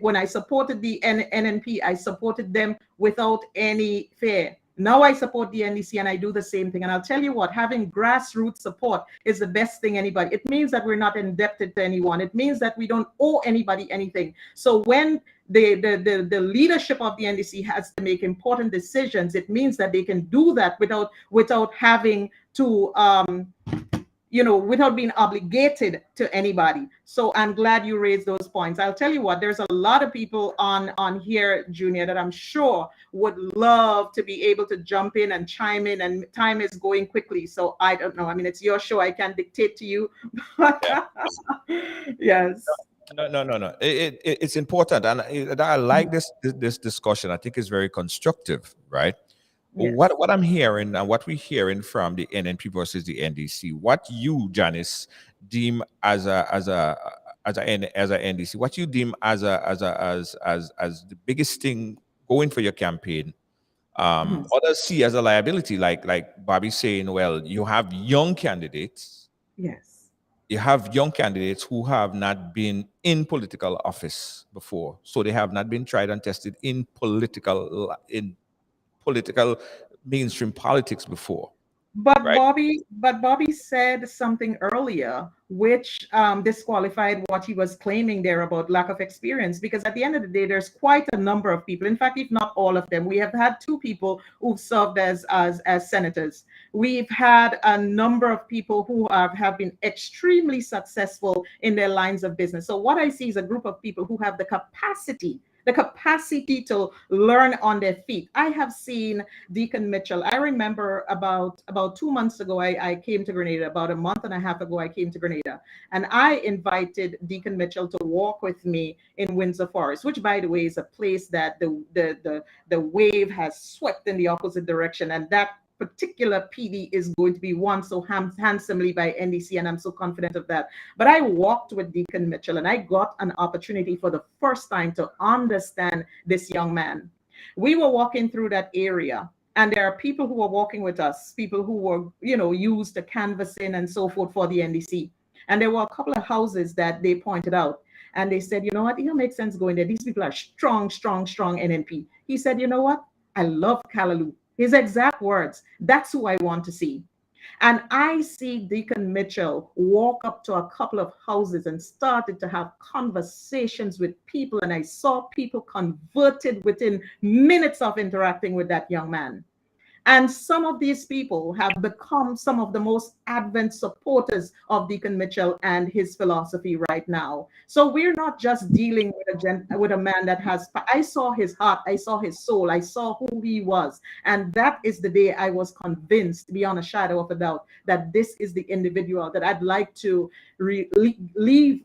When I supported the NNP, I supported them without any fear. Now I support the NDC and I do the same thing. And I'll tell you what, having grassroots support is the best thing anybody. It means that we're not indebted to anyone. It means that we don't owe anybody anything. So when the leadership of the NDC has to make important decisions, it means that they can do that without having to without being obligated to anybody. So I'm glad you raised those points. I'll tell you what, there's a lot of people on here, Junior, that I'm sure would love to be able to jump in and chime in, and time is going quickly. So I don't know. I mean, it's your show. I can't dictate to you. Yes. No. It's important. And I like this discussion. I think it's very constructive, right? Yes. What I'm hearing and what we're hearing from the NNP versus the NDC, what you, Janice, deem as a NDC, what you deem as the biggest thing going for your campaign. Others see as a liability, like Bobby saying, well, you have young candidates. Yes. You have young candidates who have not been in political office before, so they have not been tried and tested in political mainstream politics before, But right? Bobby said something earlier which disqualified what he was claiming there about lack of experience. Because at the end of the day, there's quite a number of people. In fact, if not all of them, we have had two people who've served as senators. We've had a number of people who have been extremely successful in their lines of business. So what I see is a group of people who have the capacity to learn on their feet. I have seen Deacon Mitchell. I remember about 2 months ago, I came to Grenada. About a month and a half ago, I came to Grenada. And I invited Deacon Mitchell to walk with me in Windsor Forest, which, by the way, is a place that the wave has swept in the opposite direction. And that particular PD is going to be won so handsomely by NDC, and I'm so confident of that. But I walked with Deacon Mitchell, and I got an opportunity for the first time to understand this young man. We were walking through that area, and there are people who were walking with us, people who were, used to canvassing and so forth for the NDC. And there were a couple of houses that they pointed out. And they said, you know what, it makes sense going there. These people are strong NNP. He said, you know what, I love Callaloo. His exact words, that's who I want to see. And I see Deacon Mitchell walk up to a couple of houses and started to have conversations with people. And I saw people converted within minutes of interacting with that young man. And some of these people have become some of the most advent supporters of Deacon Mitchell and his philosophy right now. So we're not just dealing with a man that has, I saw his heart, I saw his soul, I saw who he was. And that is the day I was convinced, beyond a shadow of a doubt, that this is the individual that I'd like to leave,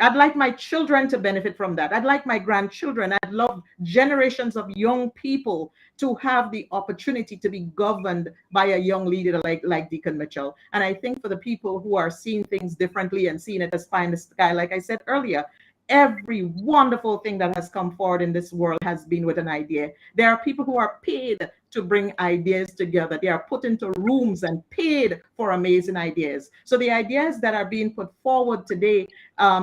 I'd like my children to benefit from that. I'd like my grandchildren. I'd love generations of young people to have the opportunity to be governed by a young leader like Deacon Mitchell. And I think for the people who are seeing things differently and seeing it as pie in the sky, like I said earlier, every wonderful thing that has come forward in this world has been with an idea. There are people who are paid to bring ideas together. They are put into rooms and paid for amazing ideas. So the ideas that are being put forward today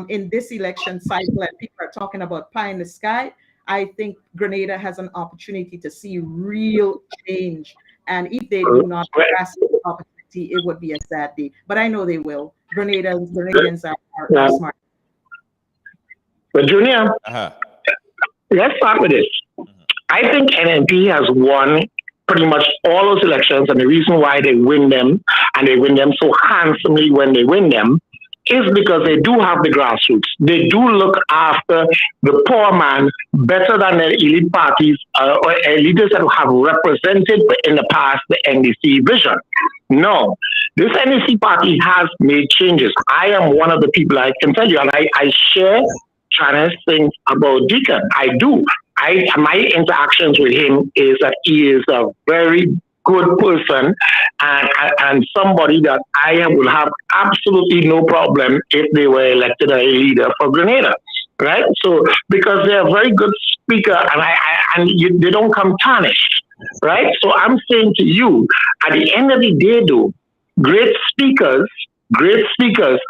in this election cycle, and people are talking about pie in the sky, I think Grenada has an opportunity to see real change. And if they do not grasp the opportunity, it would be a sad day. But I know they will. Grenadians are smart. But Junior, let's start with this. I think NNP has won pretty much all those elections, and the reason why they win them, and they win them so handsomely when they win them, is because they do have the grassroots. They do look after the poor man better than their elite parties or leaders that have represented in the past the NDC vision. No, this NDC party has made changes. I am one of the people, I can tell you, and I share Janice's things about Deacon. I do. My interactions with him is that he is a very good person and somebody that I will have absolutely no problem if they were elected a leader for Grenada, right? So because they're a very good speaker and they don't come tarnished, right? So I'm saying to you, at the end of the day, though, great speakers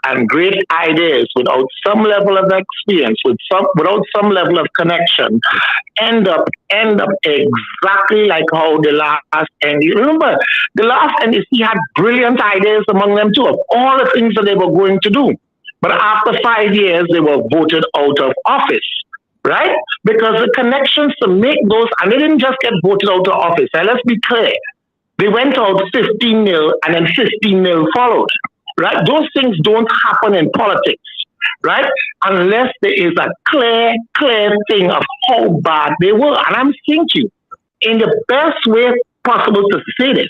and great ideas without some level of experience, without some level of connection, end up exactly like how the last NDC. Remember, the last NDC had brilliant ideas among them too, of all the things that they were going to do. But after 5 years, they were voted out of office, right? Because the connections to make those, and they didn't just get voted out of office. And let's be clear, they went out 15-0 and then 15-0 followed. Right? Those things don't happen in politics, right? Unless there is a clear thing of how bad they were. And I'm saying to you, in the best way possible to say this,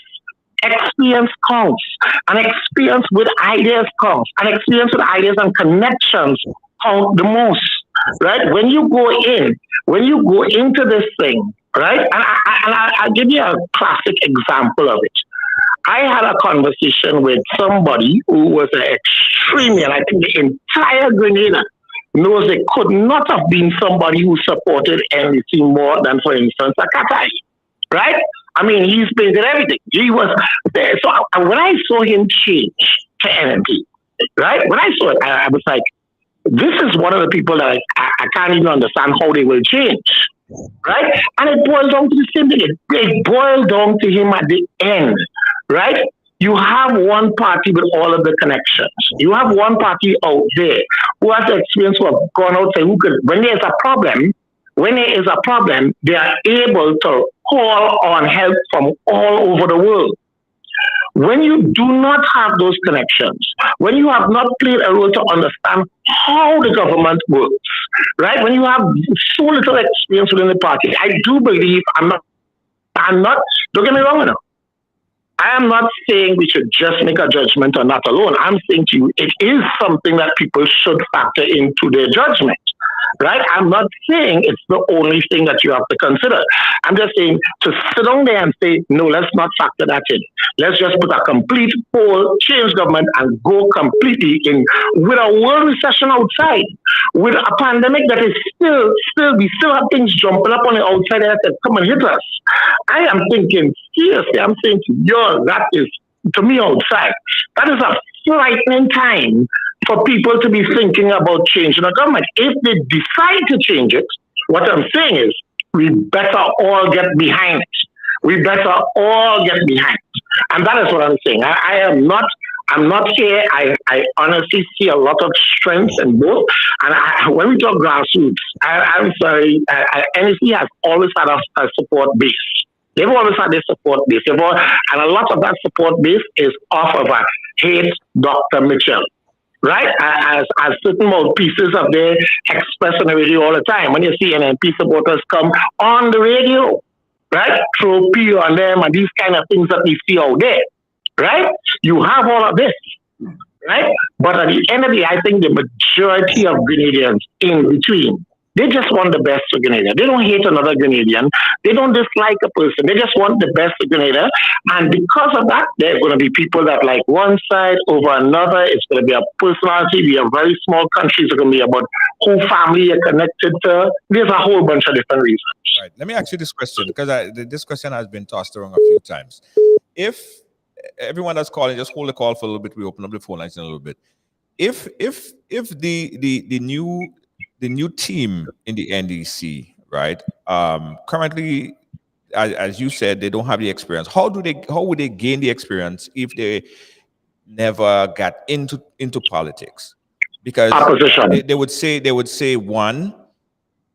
experience counts. And experience with ideas counts. And experience with ideas and connections count the most, right? When you go into this thing, right? And I'll give you a classic example of it. I had a conversation with somebody who was an extremely, and I think the entire Grenada knows it could not have been somebody who supported NDC more than, for instance, a Katai, right? I mean, he's painted everything. He was there. So when I saw him change to NMP, right? When I saw it, I was like, this is one of the people that I can't even understand how they will change, right? And it boils down to the same thing. It boiled down to him at the end, right? You have one party with all of the connections. You have one party out there who has the experience, who have gone out and who could, when there is a problem, they are able to call on help from all over the world. When you do not have those connections, when you have not played a role to understand how the government works, right? When you have so little experience within the party, I do believe, I'm not, don't get me wrong enough. I am not saying we should just make a judgment on that alone. I'm saying to you, it is something that people should factor into their judgment, right? I'm not saying it's the only thing that you have to consider. I'm just saying to sit down there and say, no, let's not factor that in. Let's just put a complete whole change government and go completely in with a world recession outside, with a pandemic that is still, we still have things jumping up on the outside that come and hit us. I am thinking, seriously, I'm saying to you, that is, to me outside, that is a frightening time for people to be thinking about changing the government. If they decide to change it, what I'm saying is, we better all get behind it. We better all get behind it. And that is what I'm saying. I'm not here. I honestly see a lot of strength in both. And when we talk grassroots, I'm sorry, NEC has always had a support base. They've always had a support base. And a lot of that support base is off of a hate Dr. Mitchell. Right? As certain mouthpieces of their express on the radio all the time. When you see NNP supporters come on the radio, right? Throw P on them and these kind of things that we see out there, right? You have all of this, right? But at the end of the day, I think the majority of Grenadians in between, they just want the best for Grenada. They don't hate another Grenadian. They don't dislike a person. They just want the best for Grenada. And because of that, there are going to be people that like one side over another. It's going to be a personality. We are very small countries. It's going to be about who family you're connected to. There's a whole bunch of different reasons. Right. Let me ask you this question, because this question has been tossed around a few times. If everyone that's calling, just hold the call for a little bit. We open up the phone lines in a little bit. If the new team in the NDC, right? Currently, as you said, they don't have the experience. How would they gain the experience if they never got into politics? Because they would say one,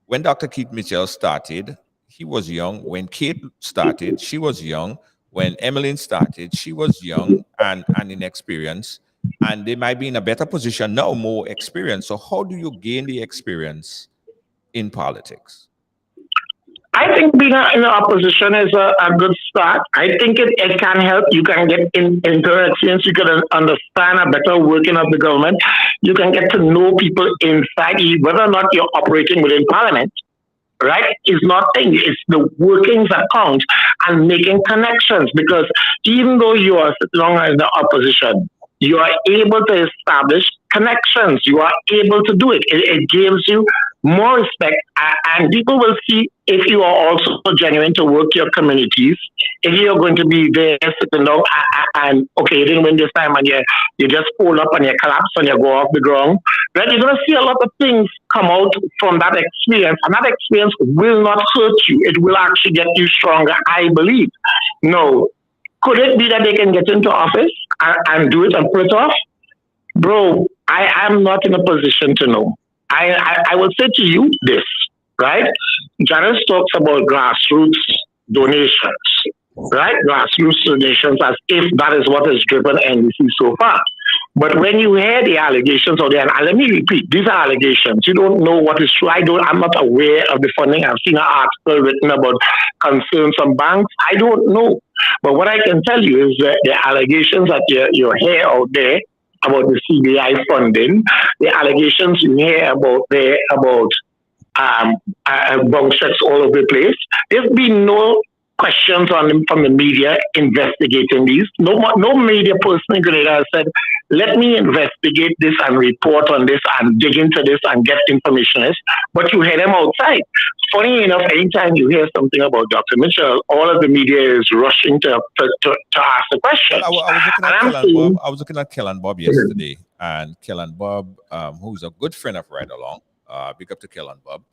when Dr. Keith Mitchell started, he was young. When Kate started, she was young. When Emmeline started, she was young and inexperienced. And they might be in a better position now, more experience. So how do you gain the experience in politics? I think being in the opposition is a good start. I think it can help. You can get into experience. You can understand a better working of the government. You can get to know people inside, whether or not you're operating within parliament. Right? It's not thing. It's the workings that count and making connections. Because even though you are sitting in the opposition, you are able to establish connections. You are able to do it. It gives you more respect, and people will see if you are also genuine to work your communities. If you're going to be there sitting down and okay, you didn't win this time, and you just pull up and you collapse and you go off the ground, then you're going to see a lot of things come out from that experience, and that experience will not hurt you. It will actually get you stronger, I believe. No. Could it be that they can get into office and do it and pull it off? Bro, I am not in a position to know. I will say to you this, right? Janice talks about grassroots donations, right? Grassroots donations as if that is what has driven NDC so far. But when you hear the allegations out there, and let me repeat, these are allegations. You don't know what is true. I'm not aware of the funding. I've seen an article written about concerns from banks. I don't know. But what I can tell you is that the allegations that you hear out there about the CBI funding, the allegations you hear about bounce checks all over the place. There's been no questions on them from the media investigating these. No media person in Grenada has said, let me investigate this and report on this and dig into this and get information. But you hear them outside. Funny enough, anytime you hear something about Dr. Mitchell, all of the media is rushing to ask the question. Well, I was looking at Kellan Bob yesterday, and Kellan Bob, who's a good friend of Ride Along, big up to Kellan Bob.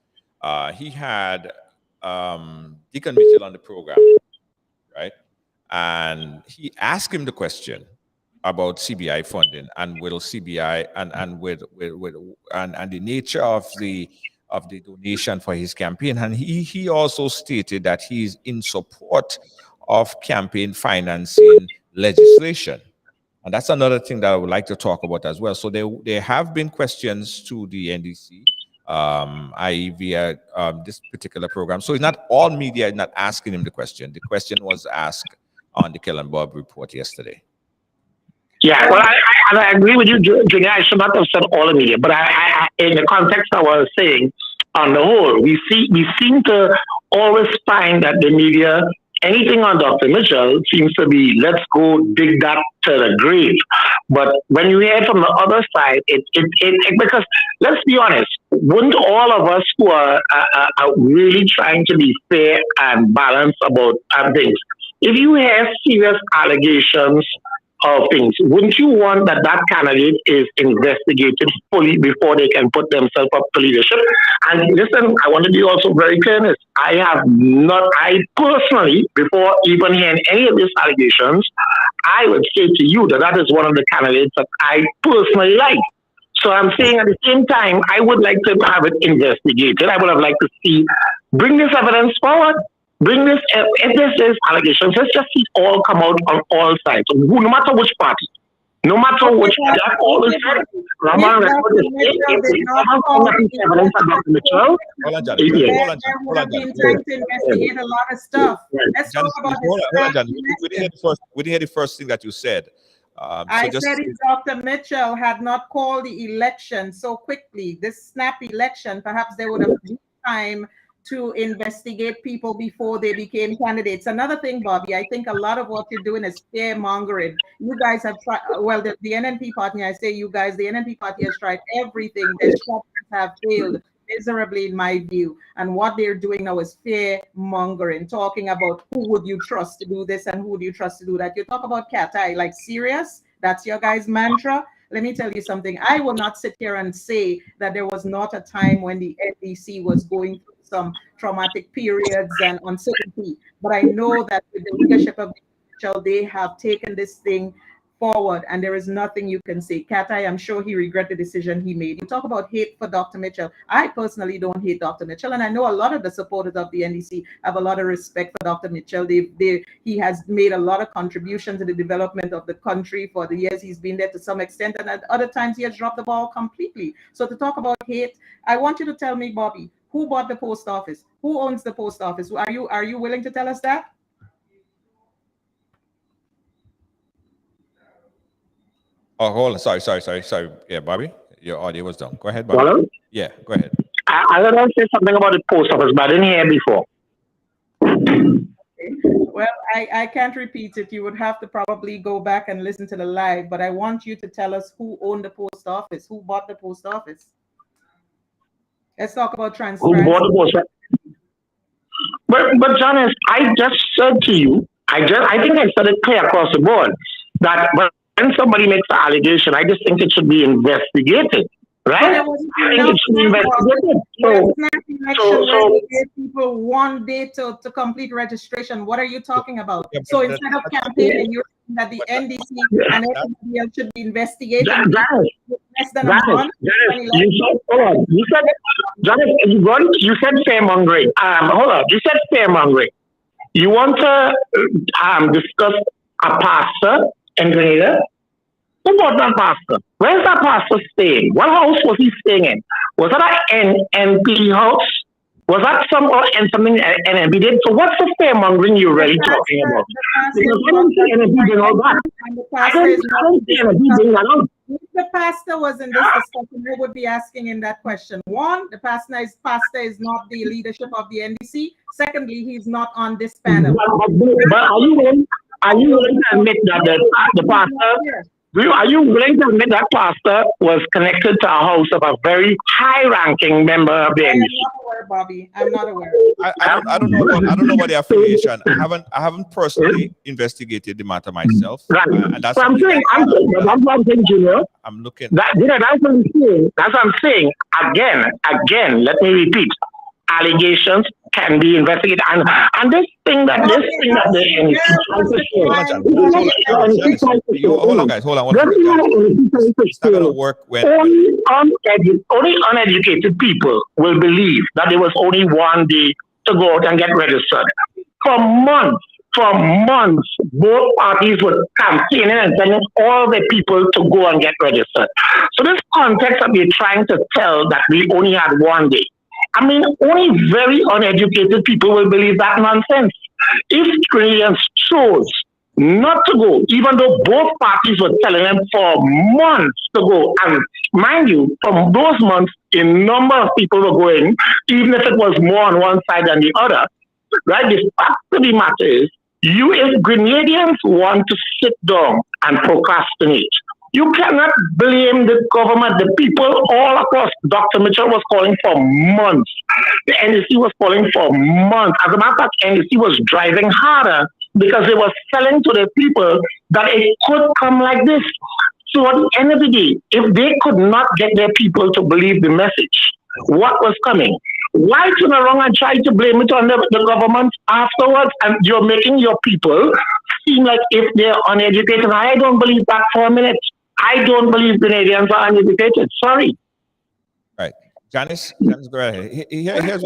He had Deacon Mitchell on the program, right? And he asked him the question about CBI funding and will CBI and the nature of the donation for his campaign. And he also stated that he's in support of campaign financing legislation. And that's another thing that I would like to talk about as well. So there have been questions to the NDC, i.e. via this particular program. So it's not all media not asking him the question. The question was asked on the Kellan Bob report yesterday. Yeah, well, I agree with you, Junior. I should not have said all the media, but I in the context I was saying, on the whole, we seem to always find that the media, anything on Dr. Mitchell seems to be, let's go dig that to the grave. But when you hear from the other side, it because let's be honest, wouldn't all of us who are really trying to be fair and balanced about things, if you hear serious allegations of things, wouldn't you want that candidate is investigated fully before they can put themselves up to leadership? And listen, I want to be also very clear. I personally, before even hearing any of these allegations, I would say to you that is one of the candidates that I personally like. So I'm saying at the same time, I would like to have it investigated. I would have liked to bring this evidence forward. Bring this, if this is allegations, let's just see it all come out on all sides, no matter which party. No matter which party, I've always said, Raman, evidence about Mitchell. Hold on, been trying to investigate a lot of stuff. Let's talk about this. We didn't hear the first thing that you said. I said if Dr. Mitchell had not called the election so quickly, this snap election, perhaps they would have used time to investigate people before they became candidates. Another thing, Bobby, I think a lot of what you're doing is fear-mongering. You guys have tried, well, the NNP party, I say you guys, the NNP party has tried everything. Their strategies have failed miserably, in my view. And what they're doing now is fear-mongering, talking about who would you trust to do this and who would you trust to do that. You talk about Katai, like serious? That's your guys' mantra? Let me tell you something. I will not sit here and say that there was not a time when the NDC was going through some traumatic periods and uncertainty. But I know that with the leadership of Mitchell, they have taken this thing forward, and there is nothing you can say. Katai, I'm sure he regret the decision he made. You talk about hate for Dr. Mitchell. I personally don't hate Dr. Mitchell, and I know a lot of the supporters of the NDC have a lot of respect for Dr. Mitchell. He has made a lot of contribution to the development of the country for the years he's been there to some extent, and at other times he has dropped the ball completely. So to talk about hate, I want you to tell me, Bobby, who bought the post office? Who owns the post office? Are you willing to tell us that? Oh, hold on. Sorry. Yeah, Bobby, your audio was down. Go ahead, Bobby. Hello? Yeah, go ahead. I was going to say something about the post office, but I didn't hear before. Okay. Well, I can't repeat it. You would have to probably go back and listen to the live, but I want you to tell us who owned the post office, who bought the post office. Let's talk about transparency. Who bought the post office? But Janice, I just said to you, I think I said it clear across the board that when somebody makes an allegation, I just think it should be investigated, right? I think it should be investigated. So gave people 1 day to complete registration. What are you talking about? Yeah, so instead of campaigning, you're saying that the NDC and everybody else should be investigated. Less than a month. You said fear-mongering. Hold on. You said fear-mongering. You want to discuss a pastor in Grenada? Who bought that pastor? Where's that pastor staying? What house was he staying in? Was that an NP house? Was that something NNP did? So what's the fear-mongering you're really talking about? Because I don't see NNP doing all that. I don't see NNP doing that. the pastor was in this discussion, I would be asking in that question. One, the pastor is not the leadership of the NDC. Secondly, he's not on this panel. But are you willing to admit that the pastor? Are you willing to admit that pastor was connected to a house of a very high-ranking member of the I am NDC? not aware, Bobby. I'm not aware. I don't know about the affiliation. I haven't personally investigated the matter myself. Right. And that's So I'm something saying, that that's what I'm saying, Junior. I'm looking. That's what I'm saying. That's what I'm saying. Again, let me repeat. Allegations can be investigated, and this thing that the Hold on, guys. Hold on. It's not gonna work when only uneducated people will believe that there was only one day to go out and get registered. For months, both parties were campaigning and telling all the people to go and get registered. So this context that we're trying to tell that we only had one day. I mean, only very uneducated people will believe that nonsense. If Grenadians chose not to go, even though both parties were telling them for months to go, and mind you, from those months, a number of people were going, even if it was more on one side than the other, right? The fact of the matter is, if Grenadians want to sit down and procrastinate, you cannot blame the government, the people all across. Dr. Mitchell was calling for months. The NDC was calling for months. As a matter of fact, NDC was driving harder because they were selling to the people that it could come like this. So at the end of the day, if they could not get their people to believe the message, what was coming? Why turn around and try to blame it on the government afterwards? And you're making your people seem like if they're uneducated. I don't believe that for a minute. I don't believe Canadians are uneducated. Sorry. Right. Janice, go ahead. Here's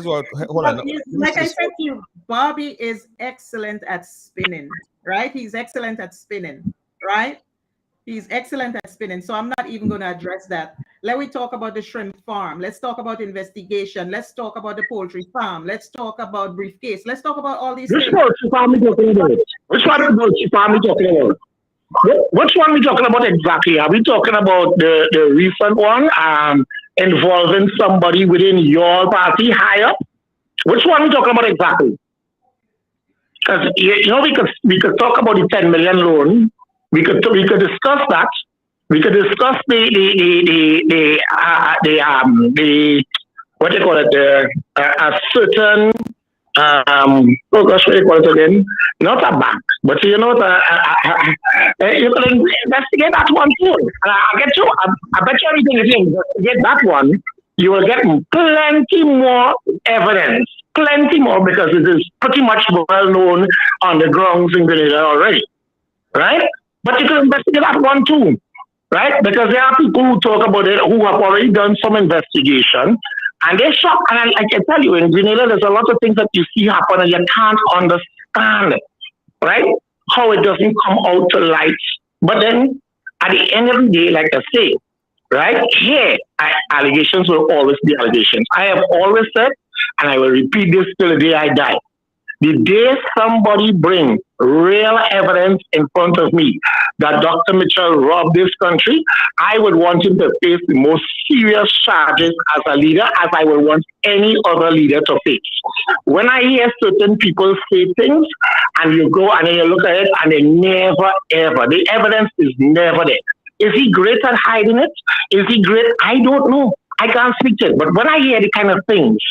what hold on. Like I said to you, Bobby is excellent at spinning, right? He's excellent at spinning, right? He's excellent at spinning. So I'm not even going to address that. Let me talk about the shrimp farm. Let's talk about investigation. Let's talk about the poultry farm. Let's talk about briefcase. Let's talk about all these things. Which farm are we talking about? Which farm are we talking about? Which one are we talking about exactly? Are we talking about the recent one involving somebody within your party high up? Which one are we talking about exactly? Because we could talk about the 10 million loan. We could discuss that. We could discuss the what do you call it? A certain oh gosh, what do you call it again? Not a bank, but you can investigate that one too. I bet you everything if you investigate that one, you will get plenty more evidence, plenty more, because it is pretty much well known on the grounds in Grenada already, right? But you can investigate that one too, right? Because there are people who talk about it who have already done some investigation. And they're shocked. And I can tell you, in Grenada, there's a lot of things that you see happen and you can't understand, right? How it doesn't come out to light. But then, at the end of the day, like I say, right, here, allegations will always be allegations. I have always said, and I will repeat this till the day I die, the day somebody brings real evidence in front of me that Dr. Mitchell robbed this country, I would want him to face the most serious charges as a leader, as I would want any other leader to face. When I hear certain people say things, and you go and then you look at it, and they never, ever, the evidence is never there. Is he great at hiding it? Is he great? I don't know. I can't speak to it. But when I hear the kind of things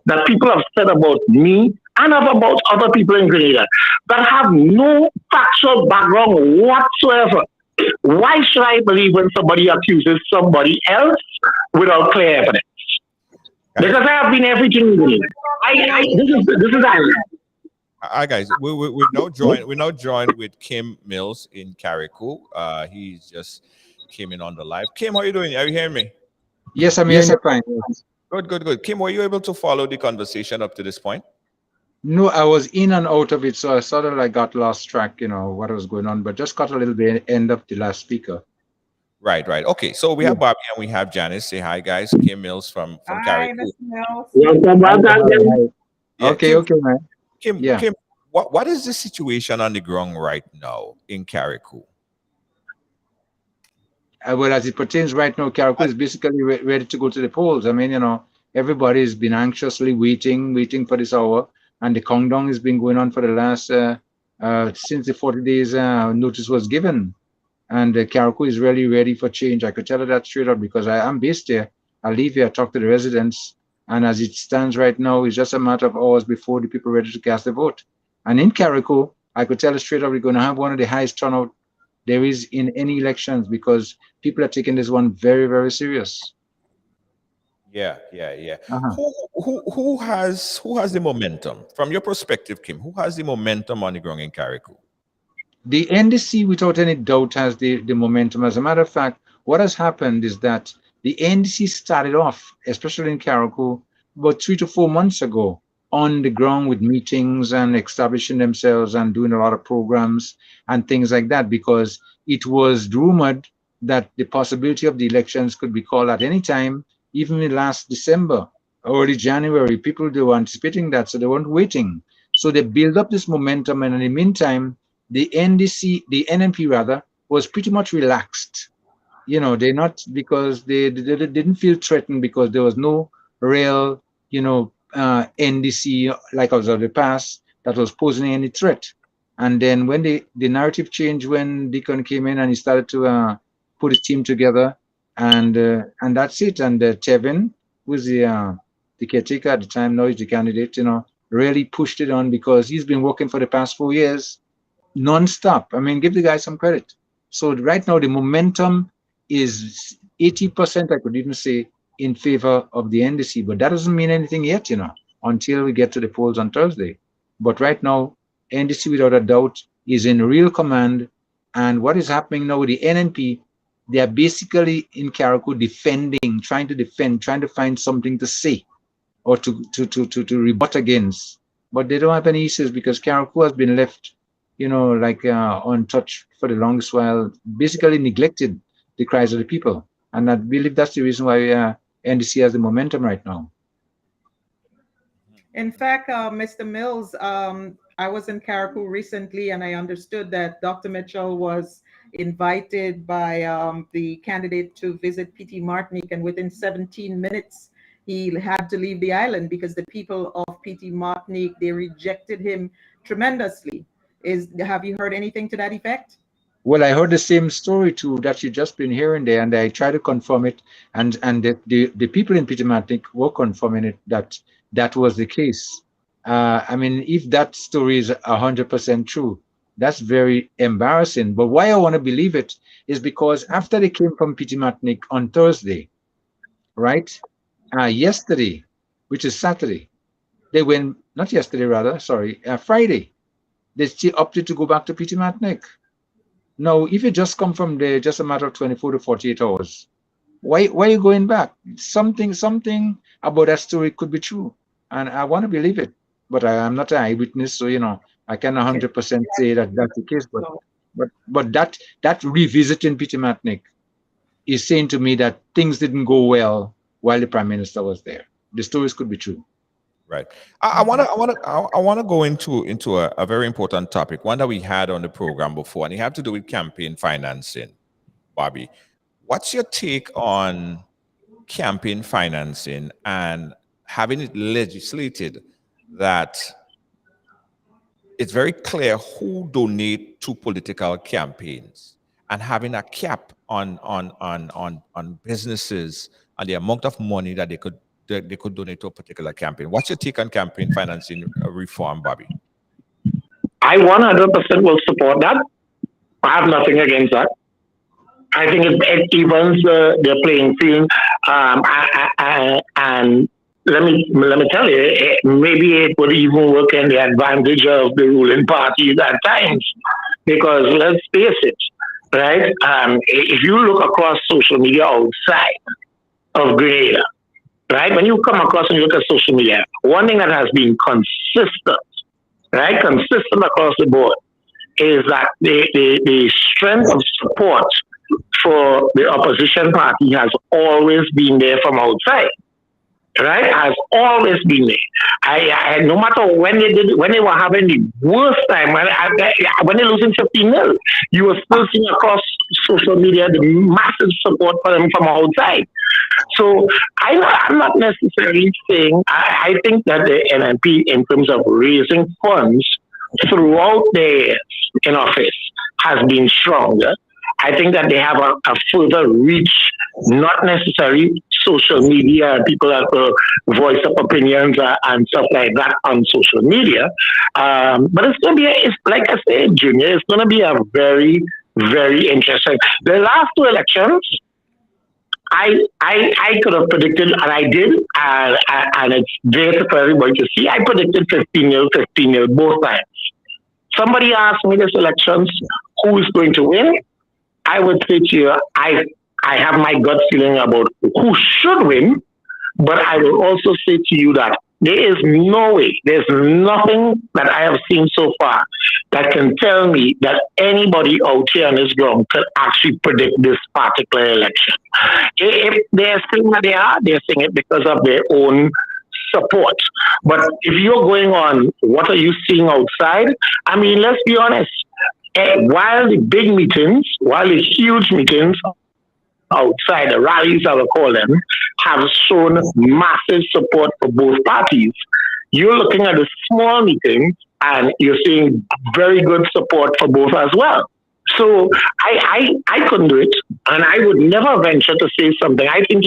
that people have said about me and about other people in Grenada that have no factual background whatsoever, why should I believe when somebody accuses somebody else without clear evidence? Because I have been everything. This is Hi guys, we're now joined with Kim Mills in Carriacou. He just came in on the live. Kim, how are you doing? Are you hearing me? Yes, I'm hearing you fine. Good. Kim, were you able to follow the conversation up to this point? No, I was in and out of it, so I sort of like got lost track, what was going on, but just got a little bit end of the last speaker. Right. Okay, so we have Bobby and we have Janice. Say hi, guys. Kim Mills from Hi, Carriacou. Ms. Mills. Yeah, Okay, man. Kim, what is the situation on the ground right now in Carriacou? well, as it pertains right now, Carriacou is basically ready to go to the polls. I mean, everybody's been anxiously waiting for this hour, and the countdown has been going on for the last since the 40 days notice was given. And Carriacou is really ready for change. I could tell her that straight up because I am based here. I live here, talk to the residents, and as it stands right now, it's just a matter of hours before the people are ready to cast the vote. And in Carriacou, I could tell her straight up, we're going to have one of the highest turnout there is in any elections because people are taking this one very, very serious. Yeah. Who has the momentum from your perspective, Kim? Who has the momentum on the ground in Carriacou? The NDC, without any doubt, has the momentum. As a matter of fact, what has happened is that the NDC started off, especially in Carriacou, about 3 to 4 months ago, on the ground with meetings and establishing themselves and doing a lot of programs and things like that, because it was rumored that the possibility of the elections could be called at any time, even in last December, early January. People, they were anticipating that, so they weren't waiting. So they build up this momentum, and in the meantime, the NNP rather, was pretty much relaxed. They're not, because they didn't feel threatened because there was no real, NDC like as of the past that was posing any threat. And then when the narrative changed, when Deacon came in and he started to put his team together, and that's it. And Tevin, who was the caretaker at the time, now he's the candidate, really pushed it on because he's been working for the past 4 years non-stop. I mean, give the guy some credit. So right now the momentum is 80%, I could even say, in favor of the NDC, but that doesn't mean anything yet, until we get to the polls on Thursday. But right now, NDC without a doubt is in real command. And what is happening now with the NNP, they are basically in Carriacou defending, trying to find something to say or to rebut against. But they don't have any issues because Carriacou has been left, untouched for the longest while, basically neglected the cries of the people. And I believe that's the reason why NDC has the momentum right now. In fact, Mr. Mills, I was in Carriacou recently, and I understood that Dr. Mitchell was invited by the candidate to visit P.T. Martinique, and within 17 minutes, he had to leave the island because the people of P.T. Martinique, they rejected him tremendously. Have you heard anything to that effect? Well, I heard the same story too that you just been hearing there, and I try to confirm it, and the people in P.T. Martinique were confirming it that was the case. I mean, if that story is 100% true, that's very embarrassing. But why I want to believe it is because after they came from P.T. Martinique on Thursday, right? Yesterday, which is Saturday, they went, not yesterday rather, sorry, Friday, they still opted to go back to P.T. Martinique. Now, if you just come from there, just a matter of 24 to 48 hours, why are you going back? Something about that story could be true. And I want to believe it, but I am not an eyewitness, so, I can 100% say that that's the case. But that revisiting P.T. Martinique is saying to me that things didn't go well while the Prime Minister was there. The stories could be true. Right. I want to go into a very important topic, one that we had on the program before, and it had to do with campaign financing. Bobby, what's your take on campaign financing and having it legislated that it's very clear who donate to political campaigns, and having a cap on businesses and the amount of money that they could donate to a particular campaign? What's your take on campaign financing reform, Bobby? I 100% will support that. I have nothing against that. I think it evens the playing field. And let me tell you, maybe it would even work in the advantage of the ruling parties at times. Because let's face it, right? If you look across social media outside of Grenada, right? When you come across and you look at social media, one thing that has been consistent, right? Consistent across the board is that the strength of support for the opposition party has always been there from outside, right, has always been there. No matter when they were having the worst time, when they're losing 15-0, you were still seeing across social media the massive support for them from outside. So I'm not necessarily saying, I think that the NNP, in terms of raising funds throughout their years in office, has been stronger. I think that they have a further reach, not necessarily social media, people that voice up opinions and stuff like that on social media. But it's going to be, it's like I said, Junior, it's going to be a very, very interesting. The last two elections, I could have predicted, and I did, and it's there for everybody to see. I predicted 15-0 both times. Somebody asked me this elections, who is going to win? I would say to you, I have my gut feeling about who should win, but I will also say to you that there is no way, there's nothing that I have seen so far that can tell me that anybody out here on this ground could actually predict this particular election. If they're saying that they're saying it because of their own support. But if you're going on, what are you seeing outside? I mean, let's be honest. While the big meetings, while the huge meetings outside, the rallies, I will call them, have shown massive support for both parties, you're looking at the small meetings and you're seeing very good support for both as well. So I couldn't do it, and I would never venture to say something. I think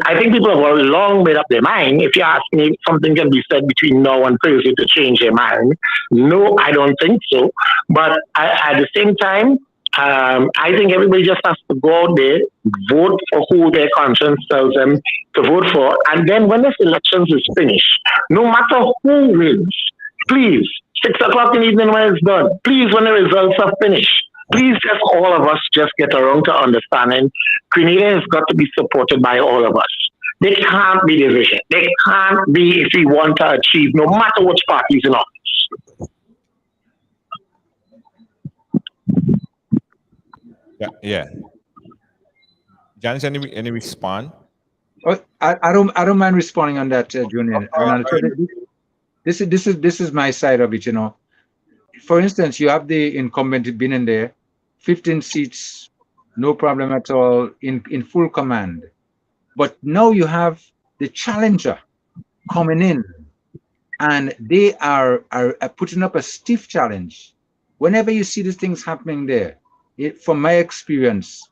I think people have long made up their mind. If you ask me if something can be said between now and Thursday to change their mind, no, I don't think so. But at the same time, I think everybody just has to go out there, vote for who their conscience tells them to vote for, and then when this elections is finished, no matter who wins, please, 6 o'clock in the evening when it's done, please, when the results are finished, please just all of us just get around to understanding Grenada has got to be supported by all of us. There can't be division. There can't be if we want to achieve, no matter which party is in office. Yeah. Janice, any respond? Oh, I don't mind responding on that, Junior. This is my side of it, you know. For instance, you have the incumbent been in there, 15 seats, no problem at all, in full command. But now you have the challenger coming in, and they are putting up a stiff challenge. Whenever you see these things happening there, from my experience,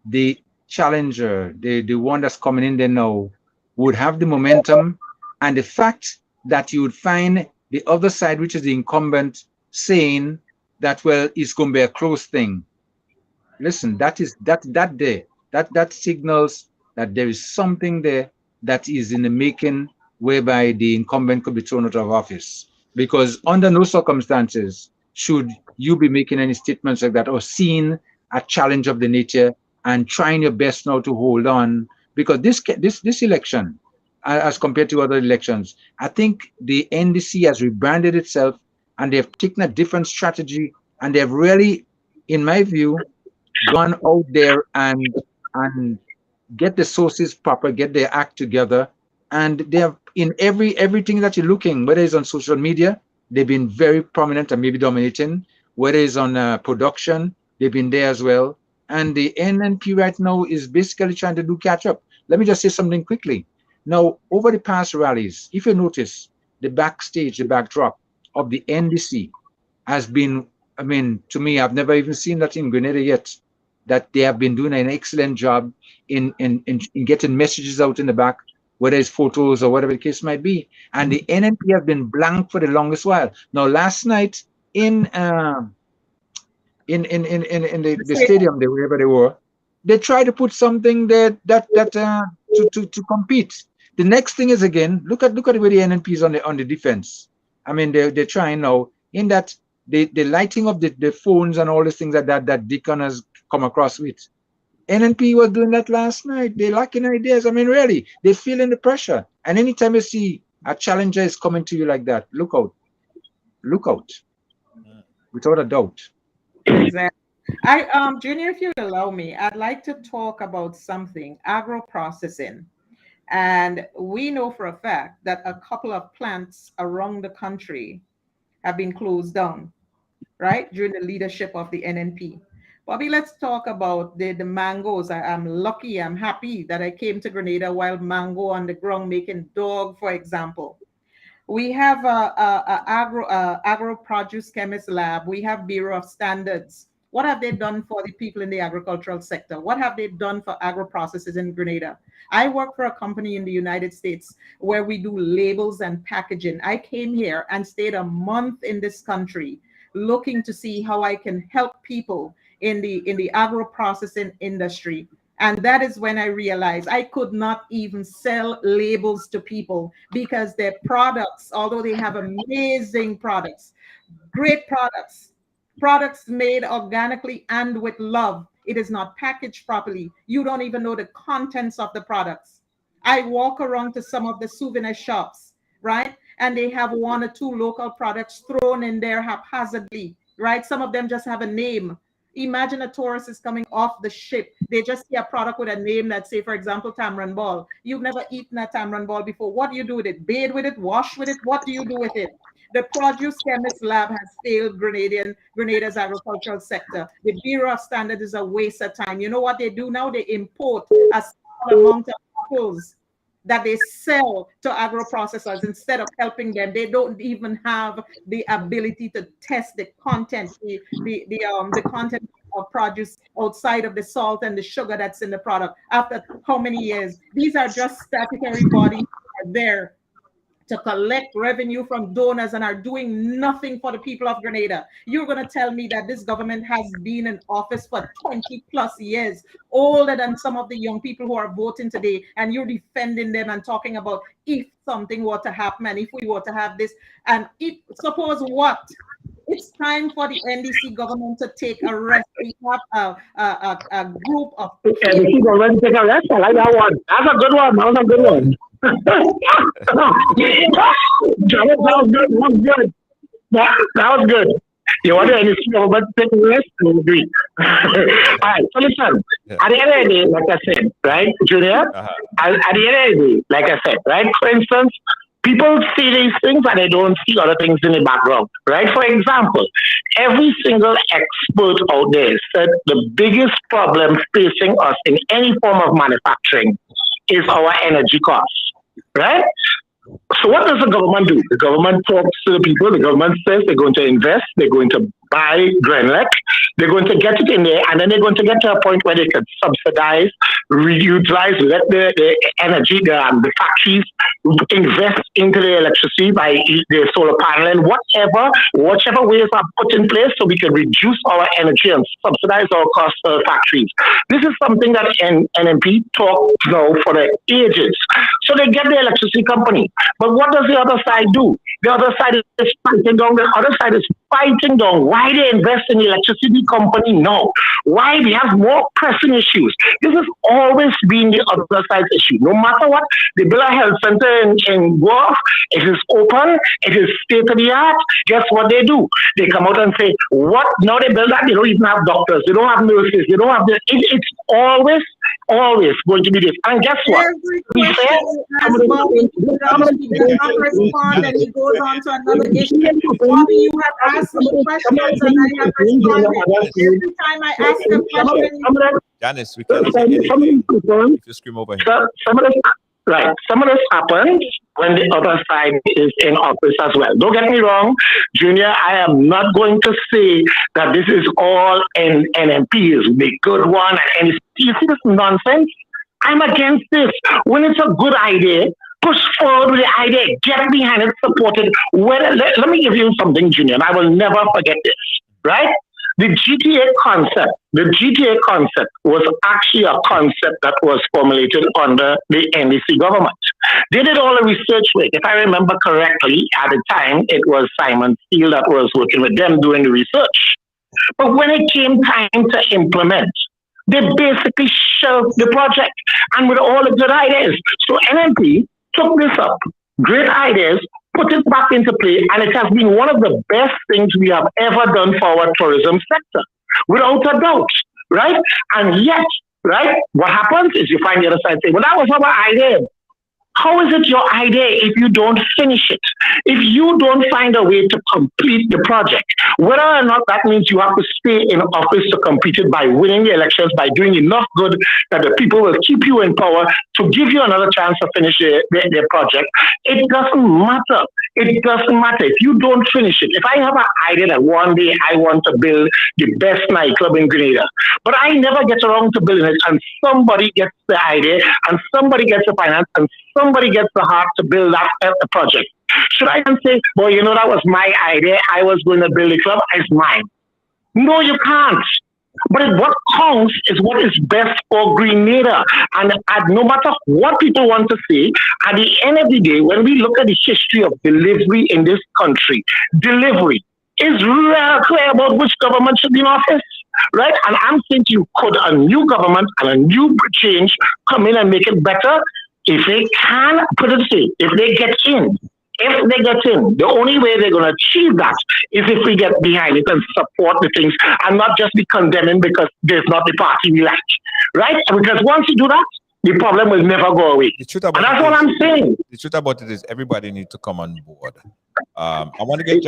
the challenger, the one that's coming in there now, would have the momentum, and the fact that you would find the other side, which is the incumbent, saying that, well, it's going to be a close thing. Listen, that signals that there is something there that is in the making, whereby the incumbent could be thrown out of office. Because under no circumstances should you be making any statements like that or seeing a challenge of the nature and trying your best now to hold on. Because this election, as compared to other elections, I think the NDC has rebranded itself and they've taken a different strategy, and they've really, in my view, gone out there and get the sources proper, get their act together, and they have in everything that you're looking, whether it's on social media, they've been very prominent and maybe dominating, whether it's on production, they've been there as well. And the NNP right now is basically trying to do catch up. Let me just say something quickly. Now, over the past rallies, if you notice, the backstage, the backdrop of the NDC has been, I mean, to me, I've never even seen that in Grenada yet, that they have been doing an excellent job in getting messages out in the back, whether it's photos or whatever the case might be. And the NNP have been blank for the longest while. Now, last night in the stadium, wherever they were, they tried to put something there to compete. The next thing is, again, look at the way the NNP is on the defense. I mean, they're trying now in that the lighting of the phones and all these things that Deacon has come across with. NNP was doing that last night. They're lacking ideas. I mean, really, they're feeling the pressure. And anytime you see a challenger is coming to you like that, look out. Look out. Without a doubt. Exactly. Junior, if you allow me, I'd like to talk about something, agro processing. And we know for a fact that a couple of plants around the country have been closed down, right, during the leadership of the NNP. Bobby, let's talk about the mangoes. I'm lucky, I'm happy that I came to Grenada while mango on the ground making dog, for example. We have a agro produce chemist lab. We have Bureau of Standards. What have they done for the people in the agricultural sector? What have they done for agro processes in Grenada? I work for a company in the United States where we do labels and packaging. I came here and stayed a month in this country looking to see how I can help people in the agro processing industry. And that is when I realized I could not even sell labels to people because their products, although they have amazing products, great products made organically and with love, it is not packaged properly. You don't even know the contents of the products. I walk around to some of the souvenir shops, right? And they have one or two local products thrown in there haphazardly, right? Some of them just have a name. Imagine a tourist is coming off the ship. They just see a product with a name that say, for example, tamarind ball. You've never eaten a tamarind ball before. What do you do with it? Bathe with it? Wash with it? What do you do with it? The produce chemist lab has failed Grenada's agricultural sector. The Bureau of Standards is a waste of time. You know what they do now? They import a small amount of apples that they sell to agro processors instead of helping them. They don't even have the ability to test the content, the content of produce outside of the salt and the sugar that's in the product. After how many years? These are just statutory bodies that are there to collect revenue from donors and are doing nothing for the people of Grenada. You're going to tell me that this government has been in office for 20 plus years, older than some of the young people who are voting today, and you're defending them and talking about if something were to happen and if we were to have this, and if, suppose what? It's time for the NDC government to take a rest. We have a group of NDC government take a rest. I like that one. That's a good one. That was a good one. That was good. That was good. That was good. You want the NDC government to take a rest? I agree. All right. So listen. At the end of the day, like I said, right, Junior. At the end of the day, like I said, right. For instance, people see these things and they don't see other things in the background, right? For example, every single expert out there said the biggest problem facing us in any form of manufacturing is our energy costs, right? So what does the government do? The government talks to the people. The government says they're going to invest. They're going to buy Grenelec. They're going to get it in there, and then they're going to get to a point where they can subsidize, reutilize, let the energy, the factories invest into the electricity by the solar panel and whichever ways are put in place so we can reduce our energy and subsidize our costs for factories. This is something that NNP talks now for the ages. So they get the electricity company. But what does the other side do? The other side is fighting down. The other side is fighting down why they invest in the electricity company now. Why they have more pressing issues. This has always been the other side's issue. No matter what, they build a health center in Guelph. It is open. It is state of the art. Guess what they do? They come out and say, what? Now they build that. They don't even have doctors. They don't have nurses. They don't have the. It's always going to be this. And guess what? Every question Bobby does not respond, and he goes on to another issue. Bobby, you have asked some questions and I have responded. Every time I ask a question, Janice, we can't say anything if you scream over here. Some of this happens when the other side is in office as well. Don't get me wrong, Junior, I am not going to say that this is all NNP is the good one. And you see this nonsense? I'm against this. When it's a good idea, push forward with the idea, get behind it, support it. Let me give you something, Junior, and I will never forget this, right? The GTA concept was actually a concept that was formulated under the NDC government. They did all the research work. If I remember correctly, at the time, it was Simon Steele that was working with them doing the research. But when it came time to implement, they basically shelved the project and with all the good ideas. So NNP took this up, great ideas, put it back into play, and it has been one of the best things we have ever done for our tourism sector, without a doubt, right? And yet, right, what happens is you find the other side say, well, that was our idea. How is it your idea if you don't finish it? If you don't find a way to complete the project, whether or not that means you have to stay in office to complete it by winning the elections, by doing enough good that the people will keep you in power to give you another chance to finish their project, it doesn't matter. It doesn't matter if you don't finish it. If I have an idea that one day I want to build the best nightclub in Grenada, but I never get around to building it, and somebody gets the idea, and somebody gets the finance, and somebody gets the heart to build that project. Should I then say, well, you know, that was my idea. I was going to build a club. It's mine. No, you can't. But what counts is what is best for Grenada. And no matter what people want to say, at the end of the day, when we look at the history of delivery in this country, delivery is real clear about which government should be in office. Right? And I'm thinking, could a new government and a new change come in and make it better? If they can, put it this way, if they get in, the only way they're going to achieve that is if we get behind it and support the things and not just be condemning because there's not the party we like, right? Because once you do that, the problem will never go away. And that's what I'm saying. The truth about it is everybody needs to come on board. I want to get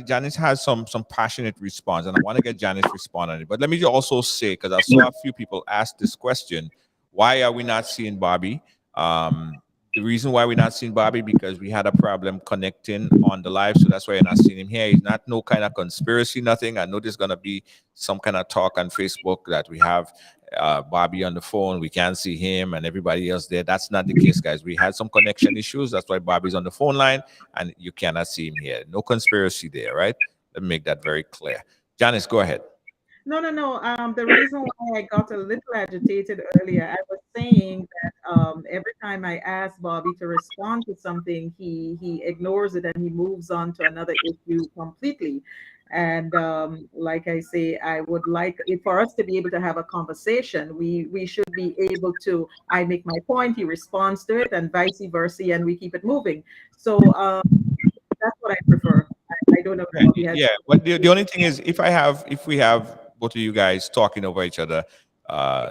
Janice has some passionate response, and I want to get Janice respond on it. But let me also say, because I saw a few people ask this question, why are we not seeing Bobby? The reason why we're not seeing Bobby, because we had a problem connecting on the live, so that's why you're not seeing him here. He's not no kind of conspiracy, nothing. I know there's gonna be some kind of talk on Facebook that we have Bobby on the phone, we can't see him and everybody else there. That's not the case, guys. We had some connection issues. That's why Bobby's on the phone line and you cannot see him here. No conspiracy there, right? Let me make that very clear. Janice, go ahead. No. The reason why I got a little agitated earlier, I was saying that every time I ask Bobby to respond to something, he ignores it and he moves on to another issue completely. And like I say, I would like for us to be able to have a conversation. We should be able to. I make my point, he responds to it, and vice versa, and we keep it moving. So that's what I prefer. I don't know. Yeah, but the only thing is, if we have both of you guys talking over each other,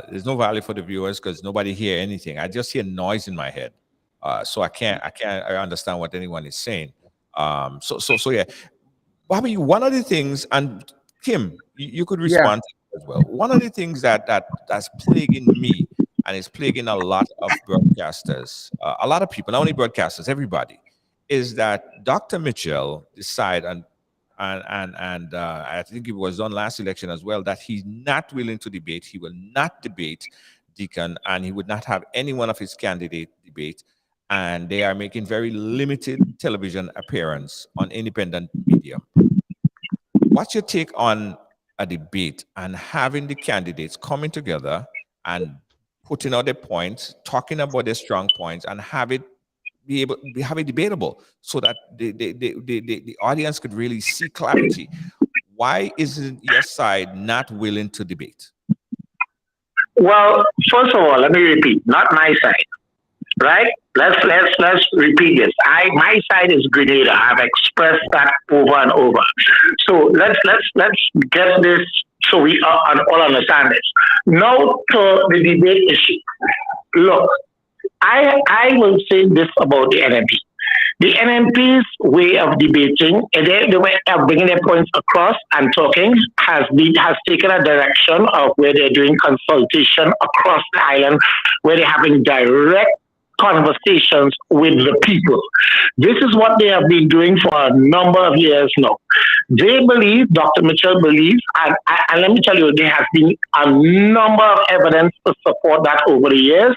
there's no value for the viewers because nobody hear anything. I just hear noise in my head, so I understand what anyone is saying. So yeah, Bobby, one of the things, and Kim, you could respond to it as well. One of the things that's plaguing me and is plaguing a lot of broadcasters, a lot of people, not only broadcasters, everybody, is that Dr. Mitchell decided, and I think it was on last election as well, that he's not willing to debate. He will not debate Deacon, and he would not have any one of his candidates debate. And they are making very limited television appearance on independent media. What's your take on a debate and having the candidates coming together and putting out their points, talking about their strong points, and have it debatable so that the audience could really see clarity? Why isn't your side not willing to debate? Well, first of all, let me repeat, not my side, right? Let's repeat this. My side is Grenada. I've expressed that over and over. So let's get this so we all understand this. Now to the debate issue. Look, I will say this about the NMP. The NMP's way of debating, the way of bringing their points across and talking has taken a direction of where they're doing consultation across the island, where they're having direct conversations with the people. This is what they have been doing for a number of years now. They believe, Dr. Mitchell believes, and let me tell you, there has been a number of evidence to support that over the years,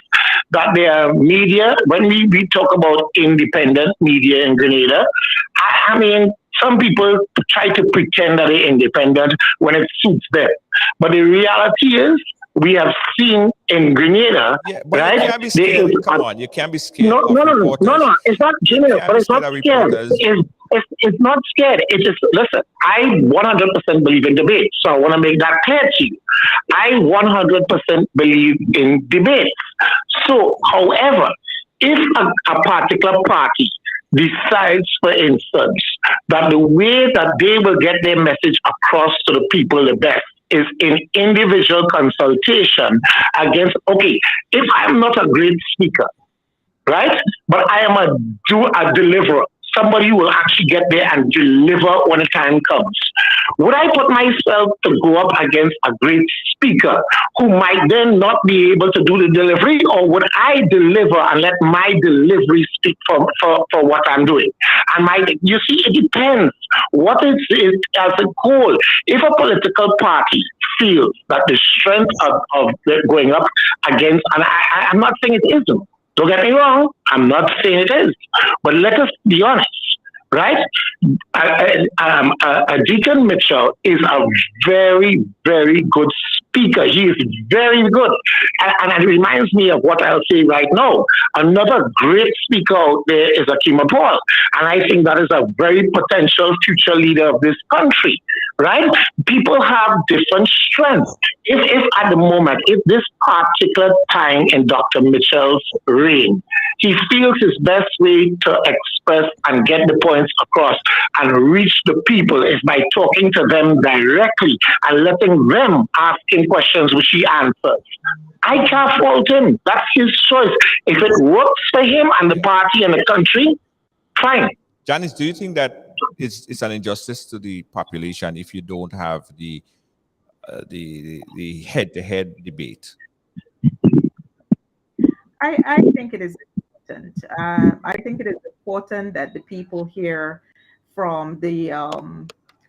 that their media, when we talk about independent media in Grenada, I mean, some people try to pretend that they're independent when it suits them. But the reality is, we have seen in Grenada, right? You can't be scared. Come on, you can't be scared. No. It's not Grenada, but it's not scared. It's not scared. It's just, listen, I 100% believe in debate. So I want to make that clear to you. I 100% believe in debate. So, however, if a particular party decides, for instance, that the way that they will get their message across to the people the best is in individual consultation against, okay, if I'm not a great speaker, right? But I am a deliverer, somebody who will actually get there and deliver when the time comes. Would I put myself to go up against a great speaker who might then not be able to do the delivery, or would I deliver and let my delivery speak for what I'm doing? And you see, it depends. What is it as a goal? If a political party feels that the strength of going up against, and I'm not saying it isn't. Don't get me wrong. I'm not saying it is. But let us be honest, right? Deacon Mitchell is a very, very good speaker. He is very good. And it reminds me of what I'll say right now. Another great speaker out there is Akima Paul. And I think that is a very potential future leader of this country, right? People have different strengths. If at the moment, if this particular time in Dr. Mitchell's reign, he feels his best way to express and get the points across and reach the people is by talking to them directly and letting them ask him questions which he answers. I can't fault him. That's his choice. If it works for him and the party and the country, fine. Janice, do you think that it's an injustice to the population if you don't have the head-to-head debate? I think it is important. I think it is important that the people hear from the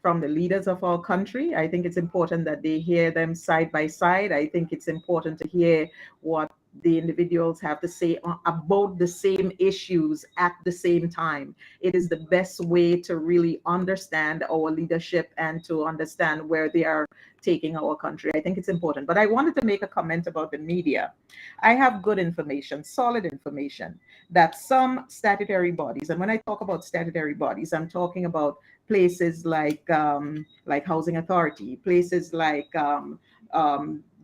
leaders of our country. I think it's important that they hear them side by side. I think it's important to hear what the individuals have to say about the same issues at the same time. It is the best way to really understand our leadership and to understand where they are taking our country. I think it's important. But I wanted to make a comment about the media. I have good information, solid information, that some statutory bodies, and when I talk about statutory bodies, I'm talking about places like Housing Authority, places like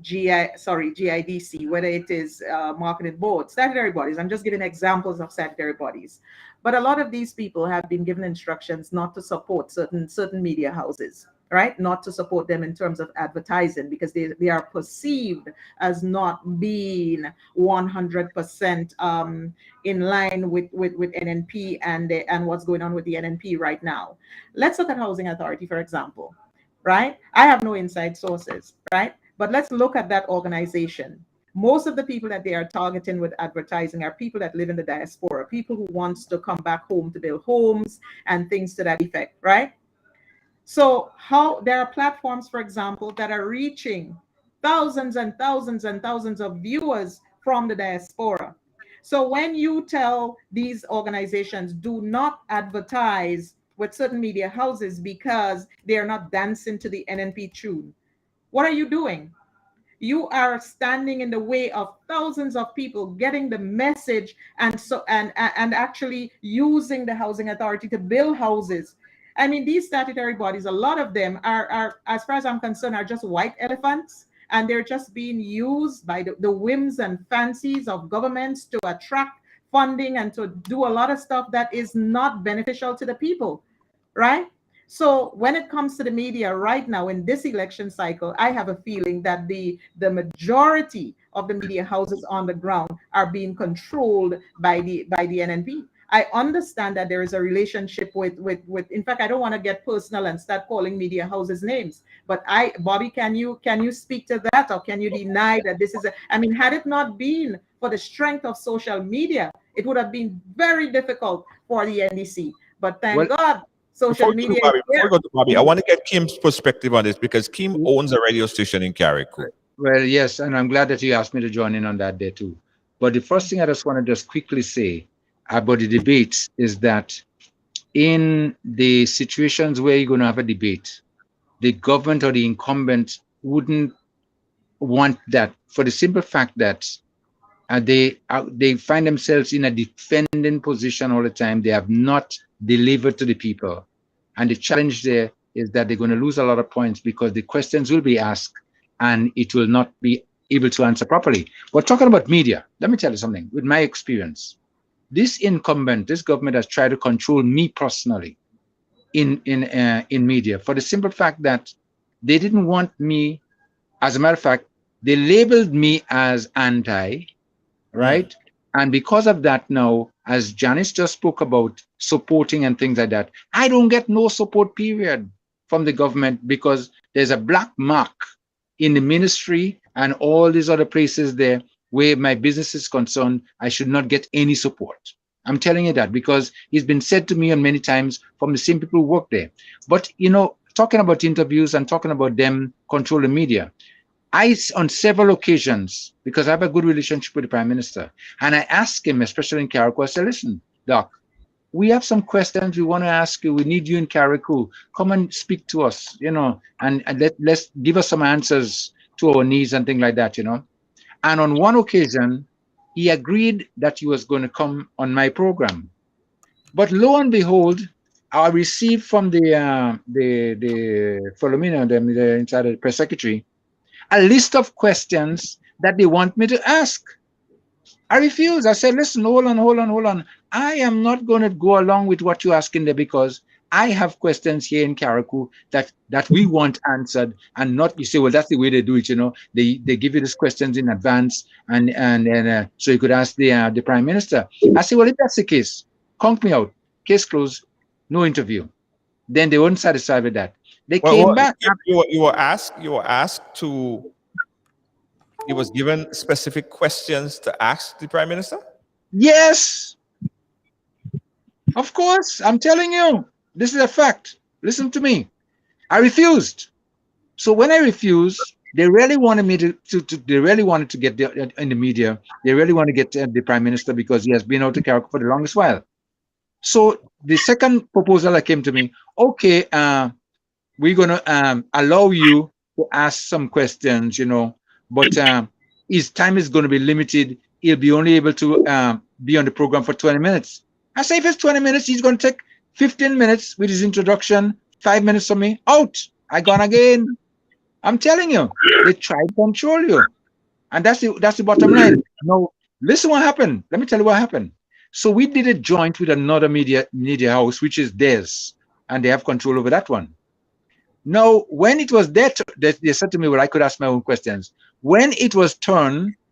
GIDC, whether it is marketing board, statutory bodies. I'm just giving examples of statutory bodies. But a lot of these people have been given instructions not to support certain media houses, right? Not to support them in terms of advertising because they are perceived as not being 100% in line with NNP and what's going on with the NNP right now. Let's look at Housing Authority, for example, right? I have no inside sources, right? But let's look at that organization. Most of the people that they are targeting with advertising are people that live in the diaspora, people who wants to come back home to build homes and things to that effect, right? So there are platforms, for example, that are reaching thousands and thousands and thousands of viewers from the diaspora. So when you tell these organizations, do not advertise with certain media houses because they are not dancing to the NNP tune, what are you doing? You are standing in the way of thousands of people getting the message and actually using the Housing Authority to build houses. I mean, these statutory bodies, a lot of them are, as far as I'm concerned, are just white elephants, and they're just being used by the whims and fancies of governments to attract funding and to do a lot of stuff that is not beneficial to the people, right? So when it comes to the media right now in this election cycle, I have a feeling that the majority of the media houses on the ground are being controlled by the NNP. I understand that there is a relationship with in fact, I don't want to get personal and start calling media houses names, but Bobby, can you speak to that, or can you deny that this is I mean, had it not been for the strength of social media, it would have been very difficult for the NDC. But thank God, social media. Before we go to Bobby, I want to get Kim's perspective on this because Kim owns a radio station in Carriacou. Well, yes, and I'm glad that you asked me to join in on that day too. But the first thing I just want to just quickly say about the debates is that in the situations where you're going to have a debate, the government or the incumbent wouldn't want that for the simple fact that they find themselves in a defending position all the time. They have not delivered to the people. And the challenge there is that they're going to lose a lot of points because the questions will be asked and it will not be able to answer properly. But talking about media, let me tell you something. With my experience, this incumbent, this government has tried to control me personally in media for the simple fact that they didn't want me. As a matter of fact, they labeled me as anti, right? And because of that now, as Janice just spoke about supporting and things like that, I don't get no support period from the government because there's a black mark in the ministry and all these other places there where my business is concerned. I should not get any support. I'm telling you that because it's been said to me on many times from the same people who work there. But, you know, talking about interviews and talking about them control the media, I, on several occasions, because I have a good relationship with the Prime Minister, and I asked him, especially in Carriacou, I said, listen, Doc, we have some questions we want to ask you. We need you in Carriacou. Come and speak to us, you know, and let's give us some answers to our needs and things like that, you know. And on one occasion, he agreed that he was going to come on my program. But lo and behold, I received from the Philomena, the inside the press secretary, a list of questions that they want me to ask. I refused. I said, listen, hold on. I am not going to go along with what you're asking there because I have questions here in Carriacou that we want answered, and not you say, well, that's the way they do it, you know. They give you these questions in advance, and so you could ask the Prime Minister. I said, well, if that's the case, count me out. Case closed. No interview. Then they weren't satisfied with that. They came back. You were asked to. He was given specific questions to ask the Prime Minister? Yes. Of course. I'm telling you. This is a fact. Listen to me. I refused. So when I refused, they really wanted me they really wanted to get in the media. They really want to get the Prime Minister because he has been out of Carriacou for the longest while. So the second proposal that came to me, okay, we're going to allow you to ask some questions, you know, but his time is going to be limited. He'll be only able to be on the program for 20 minutes. I say if it's 20 minutes, he's going to take 15 minutes with his introduction, 5 minutes from me, out. I gone again. I'm telling you, they try to control you. And that's the bottom line. Now, listen what happened. Let me tell you what happened. So we did a joint with another media house, which is theirs, and they have control over that one. Now, when it was their turn, they said to me, well, I could ask my own questions. When it was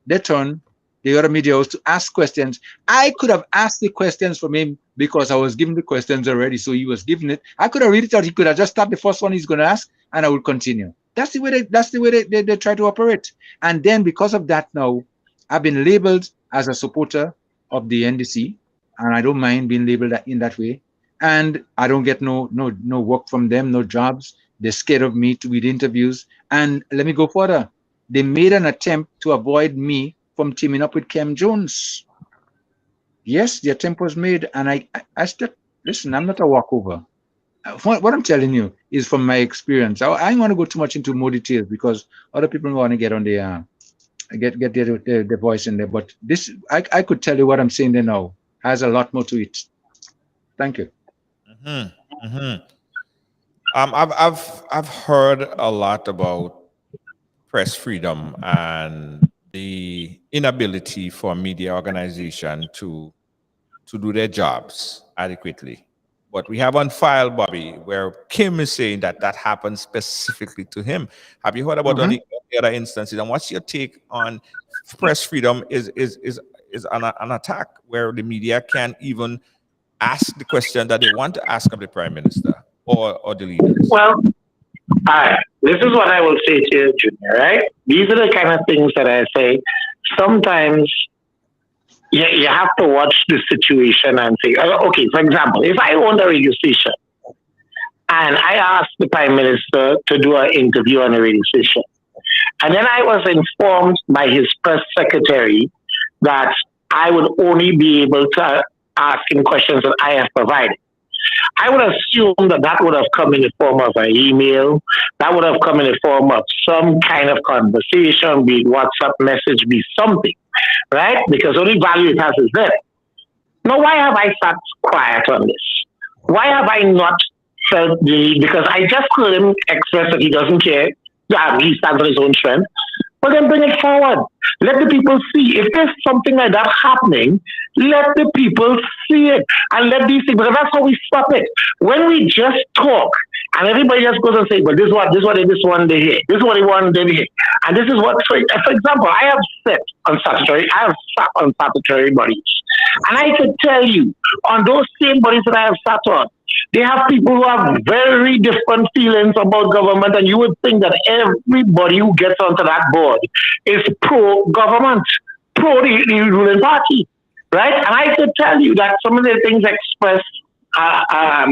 their turn, the other media house to ask questions, I could have asked the questions from him because I was given the questions already. So he was given it. I could have read it out. He could have just stopped the first one he's going to ask, and I would continue. That's the way they try to operate. And then because of that now, I've been labeled as a supporter of the NDC, and I don't mind being labeled in that way. And I don't get no work from them, no jobs. They're scared of me with interviews. And let me go further. They made an attempt to avoid me from teaming up with Kem Jones. Yes, the attempt was made, and I still listen. I'm not a walkover. What I'm telling you is from my experience. I don't want to go too much into more details because other people want to get on the get their voice in there. But this, I could tell you what I'm saying there now has a lot more to it. Thank you. I've heard a lot about press freedom and the inability for a media organization to do their jobs adequately. But we have on file, Bobby, where Kim is saying that happened specifically to him. Have you heard about the other instances? And what's your take on press freedom is an attack where the media can't even ask the question that they want to ask of the Prime Minister or the leaders? Well, this is what I will say to you, Junior, right? These are the kind of things that I say. Sometimes you have to watch the situation and say, okay, for example, if I owned a radio station and I asked the Prime Minister to do an interview on a radio station, and then I was informed by his press secretary that I would only be able to ask him questions that I have provided, I would assume that would have come in the form of an email, that would have come in the form of some kind of conversation, be it WhatsApp message, be something, right? Because only value it has is there. Now, why have I sat quiet on this? Why have I not felt the need? Because I just heard him express that he doesn't care. Yeah, he stands on his own strength. But then bring it forward. Let the people see. If there's something like that happening, let the people see it. And let these things, because that's how we stop it. When we just talk And everybody just goes and say, "But this is what this one they hit. This is what they want they hit." And this is what, for example, I have sat on statutory bodies, and I can tell you, on those same bodies that I have sat on, they have people who have very different feelings about government, and you would think that everybody who gets onto that board is pro-government, pro the ruling party, right? And I could tell you that some of the things expressed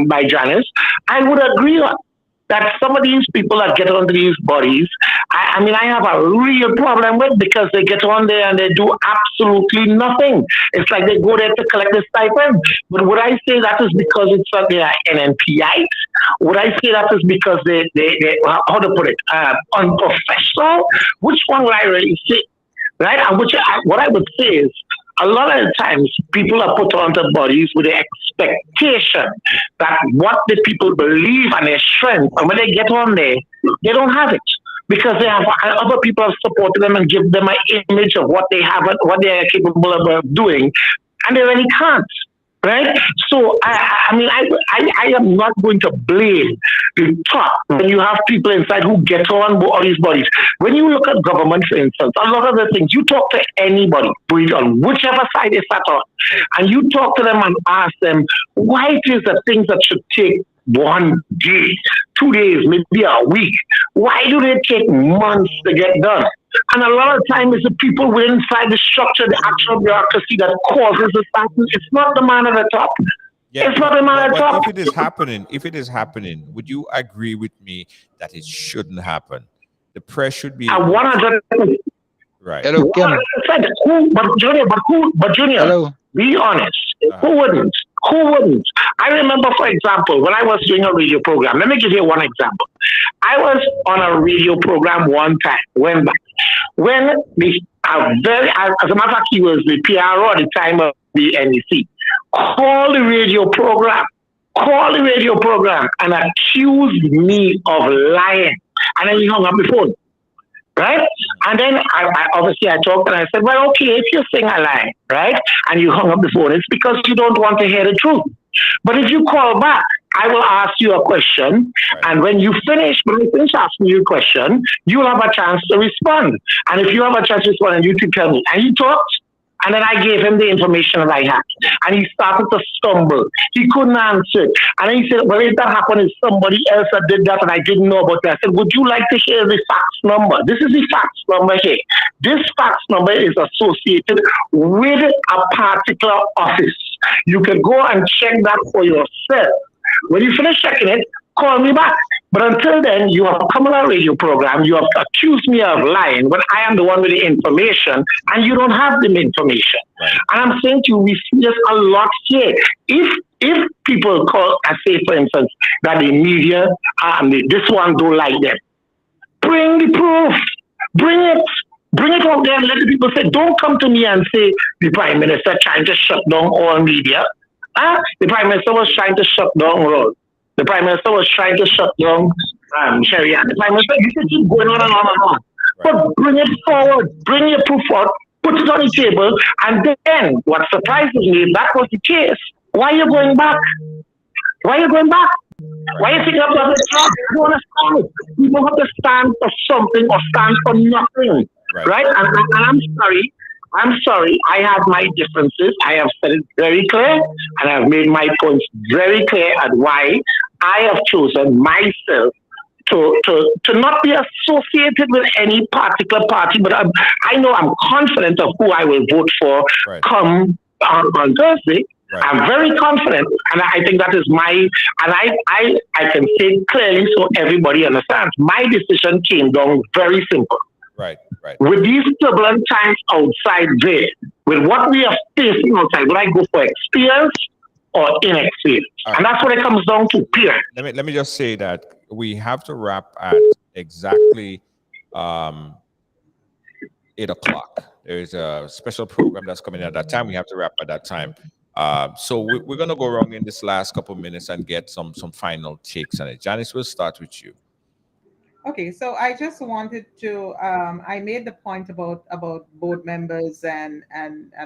by Janice, I would agree on. That some of these people that get onto these bodies, I mean, I have a real problem with, because they get on there and they do absolutely nothing. It's like they go there to collect the stipend. But would I say that is because it's that they are NNPites? Would I say that is because they how to put it, unprofessional? Which one would I really say? Right? And what I would say is, a lot of the times people are put onto bodies with the expectation that what the people believe and their strength, and when they get on there, they don't have it, because they have other people have supported them and give them an image of what they have, what they are capable of doing, and they really can't. Right? So, I mean, I am not going to blame the top when you have people inside who get on all these bodies. When you look at government, for instance, a lot of the things, you talk to anybody, on whichever side they sat on, and you talk to them and ask them why it is that things that should take 1 day, 2 days, maybe a week, why do they take months to get done? And a lot of time it's the people inside the structure, the actual bureaucracy that causes the status. It's not the man at the top. Yeah, it's not the man at the top. If it is happening, would you agree with me that it shouldn't happen? The press should be 100%. right. Hello, Ken. But Junior, Hello. be honest. Who wouldn't? Who wouldn't? I remember, for example, when I was doing a radio program, let me give you one example. I was on a radio program one time, when as a matter of fact, he was the PRO at the time of the NEC, called the radio program, and accused me of lying. And then he hung up the phone. Right? And then I obviously talked and I said, well, okay, if you're saying I lie, right? And you hung up the phone, it's because you don't want to hear the truth. But if you call back, I will ask you a question. Right. And when you finish asking you a question, you'll have a chance to respond. And if you have a chance to respond, and you can tell me. And he talked. And then I gave him the information that I had. And he started to stumble. He couldn't answer it. And then he said, well, if that happened, it's somebody else that did that and I didn't know about that. I said, would you like to hear the fax number? This is the fax number here. This fax number is associated with a particular office. You can go and check that for yourself. When you finish checking it, call me back. But until then, you have come on a radio program, you have accused me of lying when I am the one with the information, and you don't have the information. Right. And I'm saying to you, we see this a lot here. If people call and say, for instance, that the media, this one don't like them, bring the proof. Bring it out there and let the people say, don't come to me and say the Prime Minister trying to shut down all media. The Prime Minister was trying to shut down Roll. The Prime Minister was trying to shut down Sharia. The Prime Minister, you can keep going on and on and on. Right. But bring it forward, bring your proof forward, put it on the table, and then what surprises me, if that was the case, why are you going back? Why are you going back? Why are you thinking about the job? You don't understand it. You don't have to stand for something or stand for nothing. Right? And I'm sorry, I have my differences. I have said it very clear, and I've made my points very clear at why I have chosen myself to not be associated with any particular party, but I know I'm confident of who I will vote for come on Thursday. Right. I'm very confident, and I think that is I can say clearly so everybody understands. My decision came down very simple. Right. With these turbulent times outside there, with what we are facing outside, would I go for experience or inexperience? Right. And that's what it comes down to, period. Let me just say that we have to wrap at exactly 8 o'clock. There is a special program that's coming at that time. We have to wrap at that time. So we're going to go around in this last couple of minutes and get some final takes on it. Janice, we'll start with you. Okay, so I just wanted to, I made the point about board members and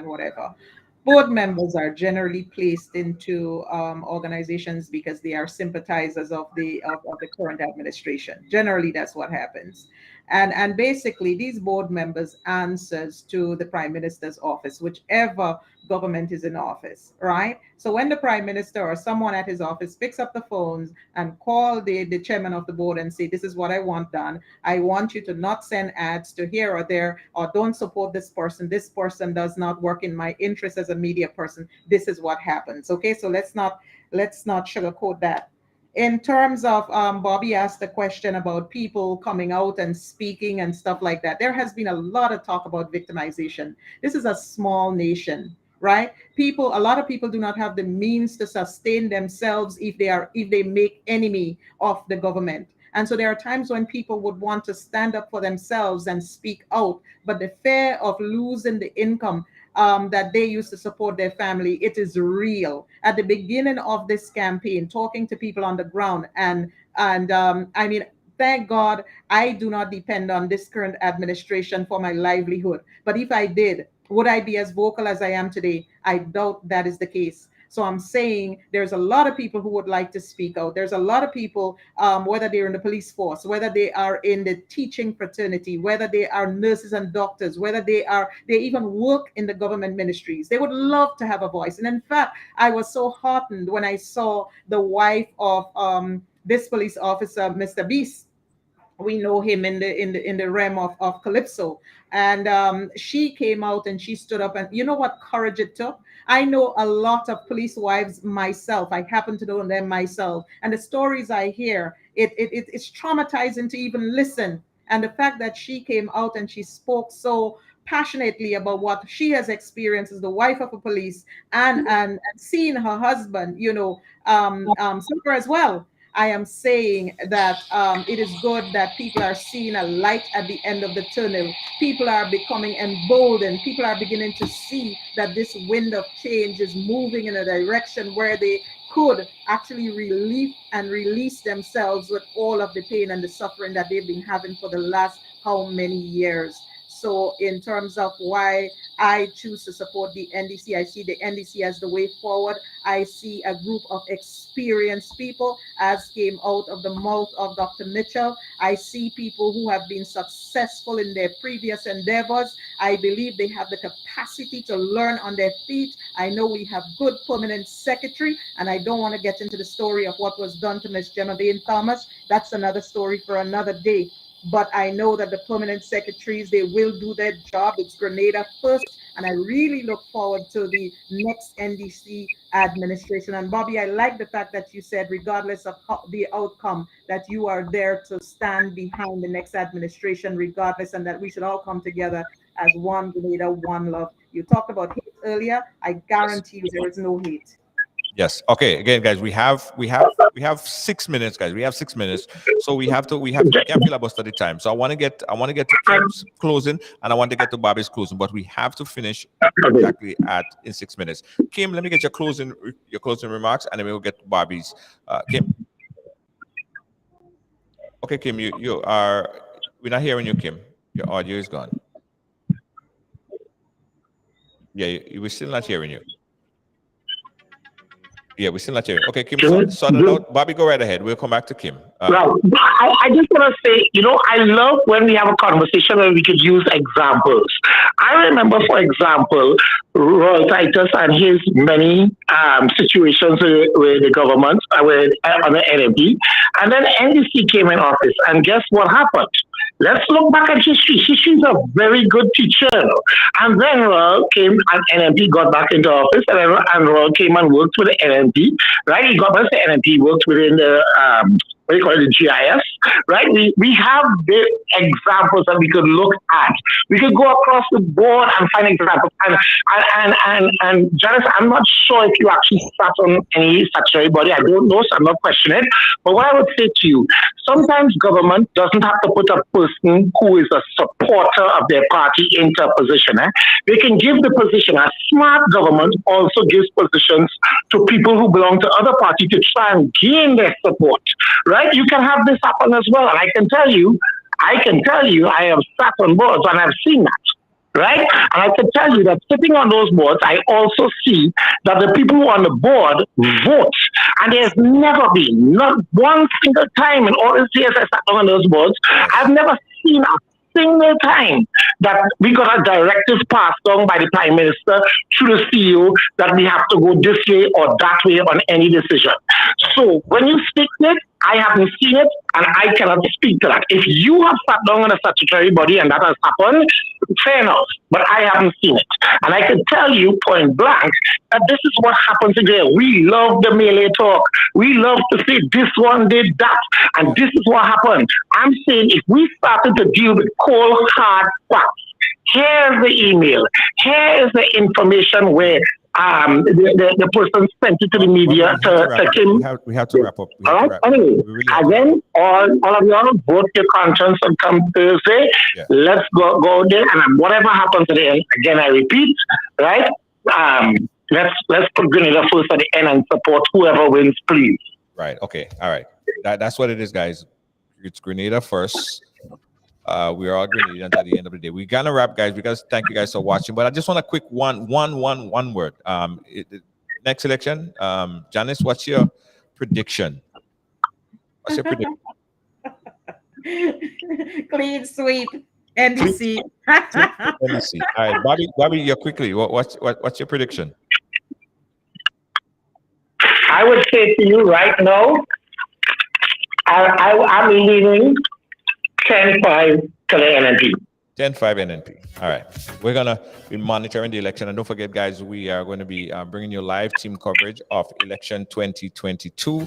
whatever. Board members are generally placed into organizations because they are sympathizers of the current administration. Generally, that's what happens. And basically, these board members answers to the prime minister's office, whichever government is in office, right? So when the prime minister or someone at his office picks up the phones and call the chairman of the board and say, this is what I want done. I want you to not send ads to here or there, or don't support this person. This person does not work in my interest as a media person. This is what happens. Okay, so let's not sugarcoat that. In terms of Bobby asked a question about people coming out and speaking and stuff like that. There has been a lot of talk about victimization. This is a small nation, right? A lot of people do not have the means to sustain themselves if they make enemy of the government. And so there are times when people would want to stand up for themselves and speak out, but the fear of losing the income that they used to support their family, it is real. At the beginning of this campaign, talking to people on the ground, and I mean, thank God I do not depend on this current administration for my livelihood. But if I did, would I be as vocal as I am today? I doubt that is the case. So I'm saying there's a lot of people who would like to speak out. There's a lot of people, whether they're in the police force, whether they are in the teaching fraternity, whether they are nurses and doctors, whether they even work in the government ministries. They would love to have a voice. And in fact, I was so heartened when I saw the wife of this police officer, Mr. Beast. We know him in the realm of Calypso. And she came out and she stood up, and you know what courage it took? I know a lot of police wives myself. I happen to know them myself. And the stories I hear, it's traumatizing to even listen. And the fact that she came out and she spoke so passionately about what she has experienced as the wife of a police, and seeing her husband, suffer as well. I am saying that it is good that people are seeing a light at the end of the tunnel. People are becoming emboldened. People are beginning to see that this wind of change is moving in a direction where they could actually relieve and release themselves with all of the pain and the suffering that they've been having for the last how many years. So in terms of why I choose to support the NDC, I see the NDC as the way forward. I see a group of experienced people, as came out of the mouth of Dr. Mitchell. I see people who have been successful in their previous endeavors. I believe they have the capacity to learn on their feet. I know we have good permanent secretary, and I don't want to get into the story of what was done to Ms. Gemma Bain Thomas. That's another story for another day. But I know that the permanent secretaries, they will do their job. It's Grenada first. And I really look forward to the next NDC administration. And Bobby, I like the fact that you said, regardless of the outcome, that you are there to stand behind the next administration, regardless, and that we should all come together as one Grenada, one love. You talked about hate earlier. I guarantee you there is no hate. Yes. Okay. Again, guys, we have 6 minutes, guys. We have 6 minutes, so we have to filibuster the time. So I want to get to Kim's closing, and I want to get to Bobby's closing, but we have to finish exactly in 6 minutes. Kim, let me get your closing remarks, and then we'll get to Bobby's. Kim. Okay, Kim, we're not hearing you, Kim. Your audio is gone. Yeah, we're still not hearing you. Yeah, we're still not hearing. Okay, Kim, sort it out. Bobby, go right ahead. We'll come back to Kim. Well, I just want to say, I love when we have a conversation where we could use examples. I remember, for example, Royal Titus and his many situations with the government, on the NMP, and then NDC came in office, and guess what happened? Let's look back at history. History is a very good teacher. And then Royal came and NMP got back into office, and Royal came and worked with the NMP, right? He got back to the NMP, worked within the the GIS, right? We have the examples that we could look at. We could go across the board and find examples. And Janice, I'm not sure if you actually sat on any statutory body. I don't know, so I'm not questioning it. But what I would say to you, sometimes government doesn't have to put a person who is a supporter of their party into a position. They can give the position. A smart government also gives positions to people who belong to other parties to try and gain their support. Right? You can have this happen as well. And I can tell you, I have sat on boards and I've seen that. right? And I can tell you that sitting on those boards, I also see that the people who are on the board vote. And there's never been, not one single time in all the years I sat on those boards, I've never seen a single time that we got a directive passed down by the Prime Minister through the CEO that we have to go this way or that way on any decision. So when you speak it, I haven't seen it and I cannot speak to that. If you have sat down on a statutory body and that has happened, fair enough, but I haven't seen it. And I can tell you point blank that this is what happens again. We love the melee talk. We love to say this one did that, and this is what happened. I'm saying if we started to deal with cold, hard facts, here's the email, here is the information where the person sent it to the media to Kim. We have to wrap up. All right. Anyway, again, all of y'all vote your conscience and come Thursday. Yeah. Let's go there, and whatever happens at the end, again, I repeat, right? Let's put Grenada first at the end and support whoever wins, please. Right. Okay. All right. That's what it is, guys. It's Grenada first. We are all Grenadians at the end of the day. We're gonna wrap, guys, because thank you guys for watching. But I just want a quick one word. Next election, Janice, what's your prediction? What's your prediction? Clean sweep, NDC. NDC. All right, Bobby, you quickly. What's your prediction? I would say to you right now, I'm leaning 10-5 to the NNP. 10-5 NNP. All right. We're going to be monitoring the election. And don't forget, guys, we are going to be bringing you live team coverage of election 2022.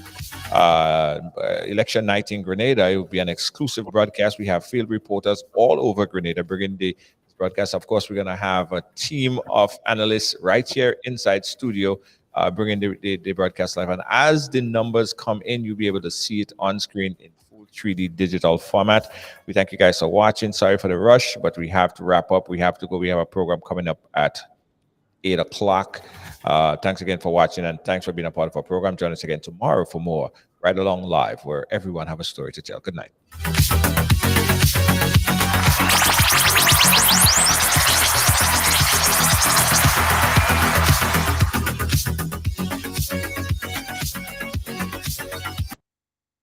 Election night in Grenada. It will be an exclusive broadcast. We have field reporters all over Grenada bringing the broadcast. Of course, we're going to have a team of analysts right here inside studio bringing the broadcast live. And as the numbers come in, you'll be able to see it on screen in 3D digital format. We thank you guys for watching. Sorry for the rush, but we have to wrap up. We have to go. We have a program coming up at 8 o'clock. Thanks again for watching, and thanks for being a part of our program. Join us again tomorrow for more Ride Along Live, where everyone have a story to tell. Good night.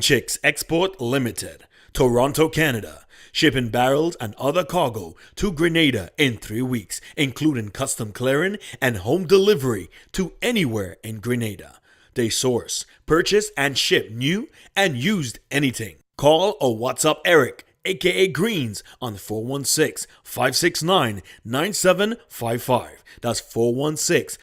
Chicks Export Limited, Toronto, Canada, shipping barrels and other cargo to Grenada in 3 weeks, including custom clearing and home delivery to anywhere in Grenada. They source, purchase, and ship new and used anything. Call or WhatsApp Eric, aka Greens, on 416-569-9755. That's 416.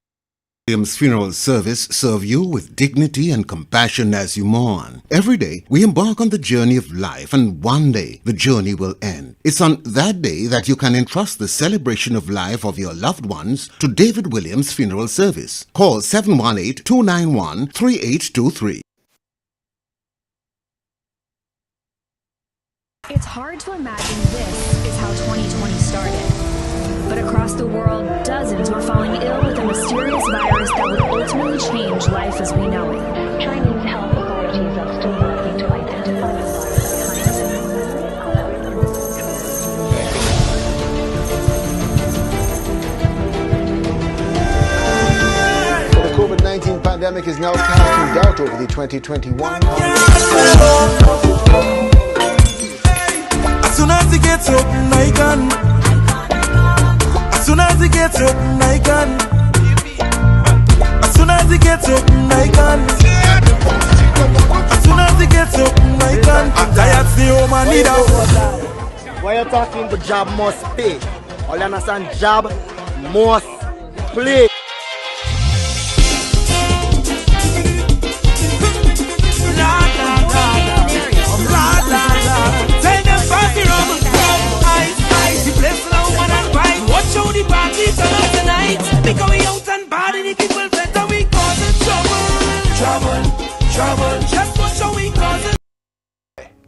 Williams Funeral Service serve you with dignity and compassion as you mourn. Every day, we embark on the journey of life, and one day, the journey will end. It's on that day that you can entrust the celebration of life of your loved ones to David Williams Funeral Service. Call 718-291-3823. It's hard to imagine this is how 2020 started. But across the world, dozens were falling ill with a mysterious virus that would ultimately change life as we know it. Chinese health authorities are still working to identify the So the COVID-19 pandemic is now casting doubt over the 2021 As soon as it gets open, I can. As soon as it gets open, I can. As soon as it gets open, I can. As soon as it gets open, I can. I'm tired, see home and need us. Why you talking the job must pay? All you understand, job must play. Watch how the party turn up tonight. Because we out and bad and the people better we causing trouble. Just watch how we causing.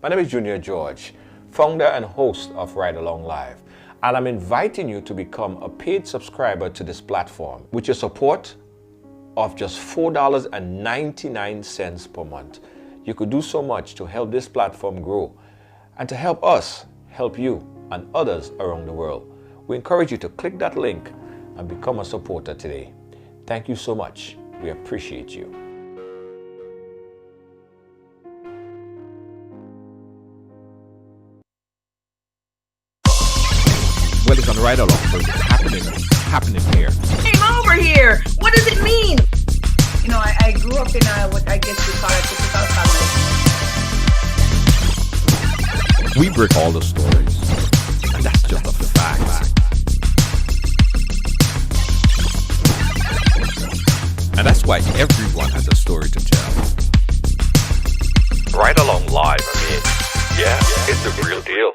My name is Junior George, founder and host of Ride Along Live, and I'm inviting you to become a paid subscriber to this platform. With your support of just $4.99 per month, you could do so much to help this platform grow and to help us help you and others around the world. We encourage you to click that link and become a supporter today. Thank you so much. We appreciate you. Well, it's on Ride Along, so it's happening here. Came over here. What does it mean? You know, I grew up in what I guess you call a typical family. We break all the stories, and that's just a fact. And that's why everyone has a story to tell. Ride Along Live, I mean, yeah, it's the real deal.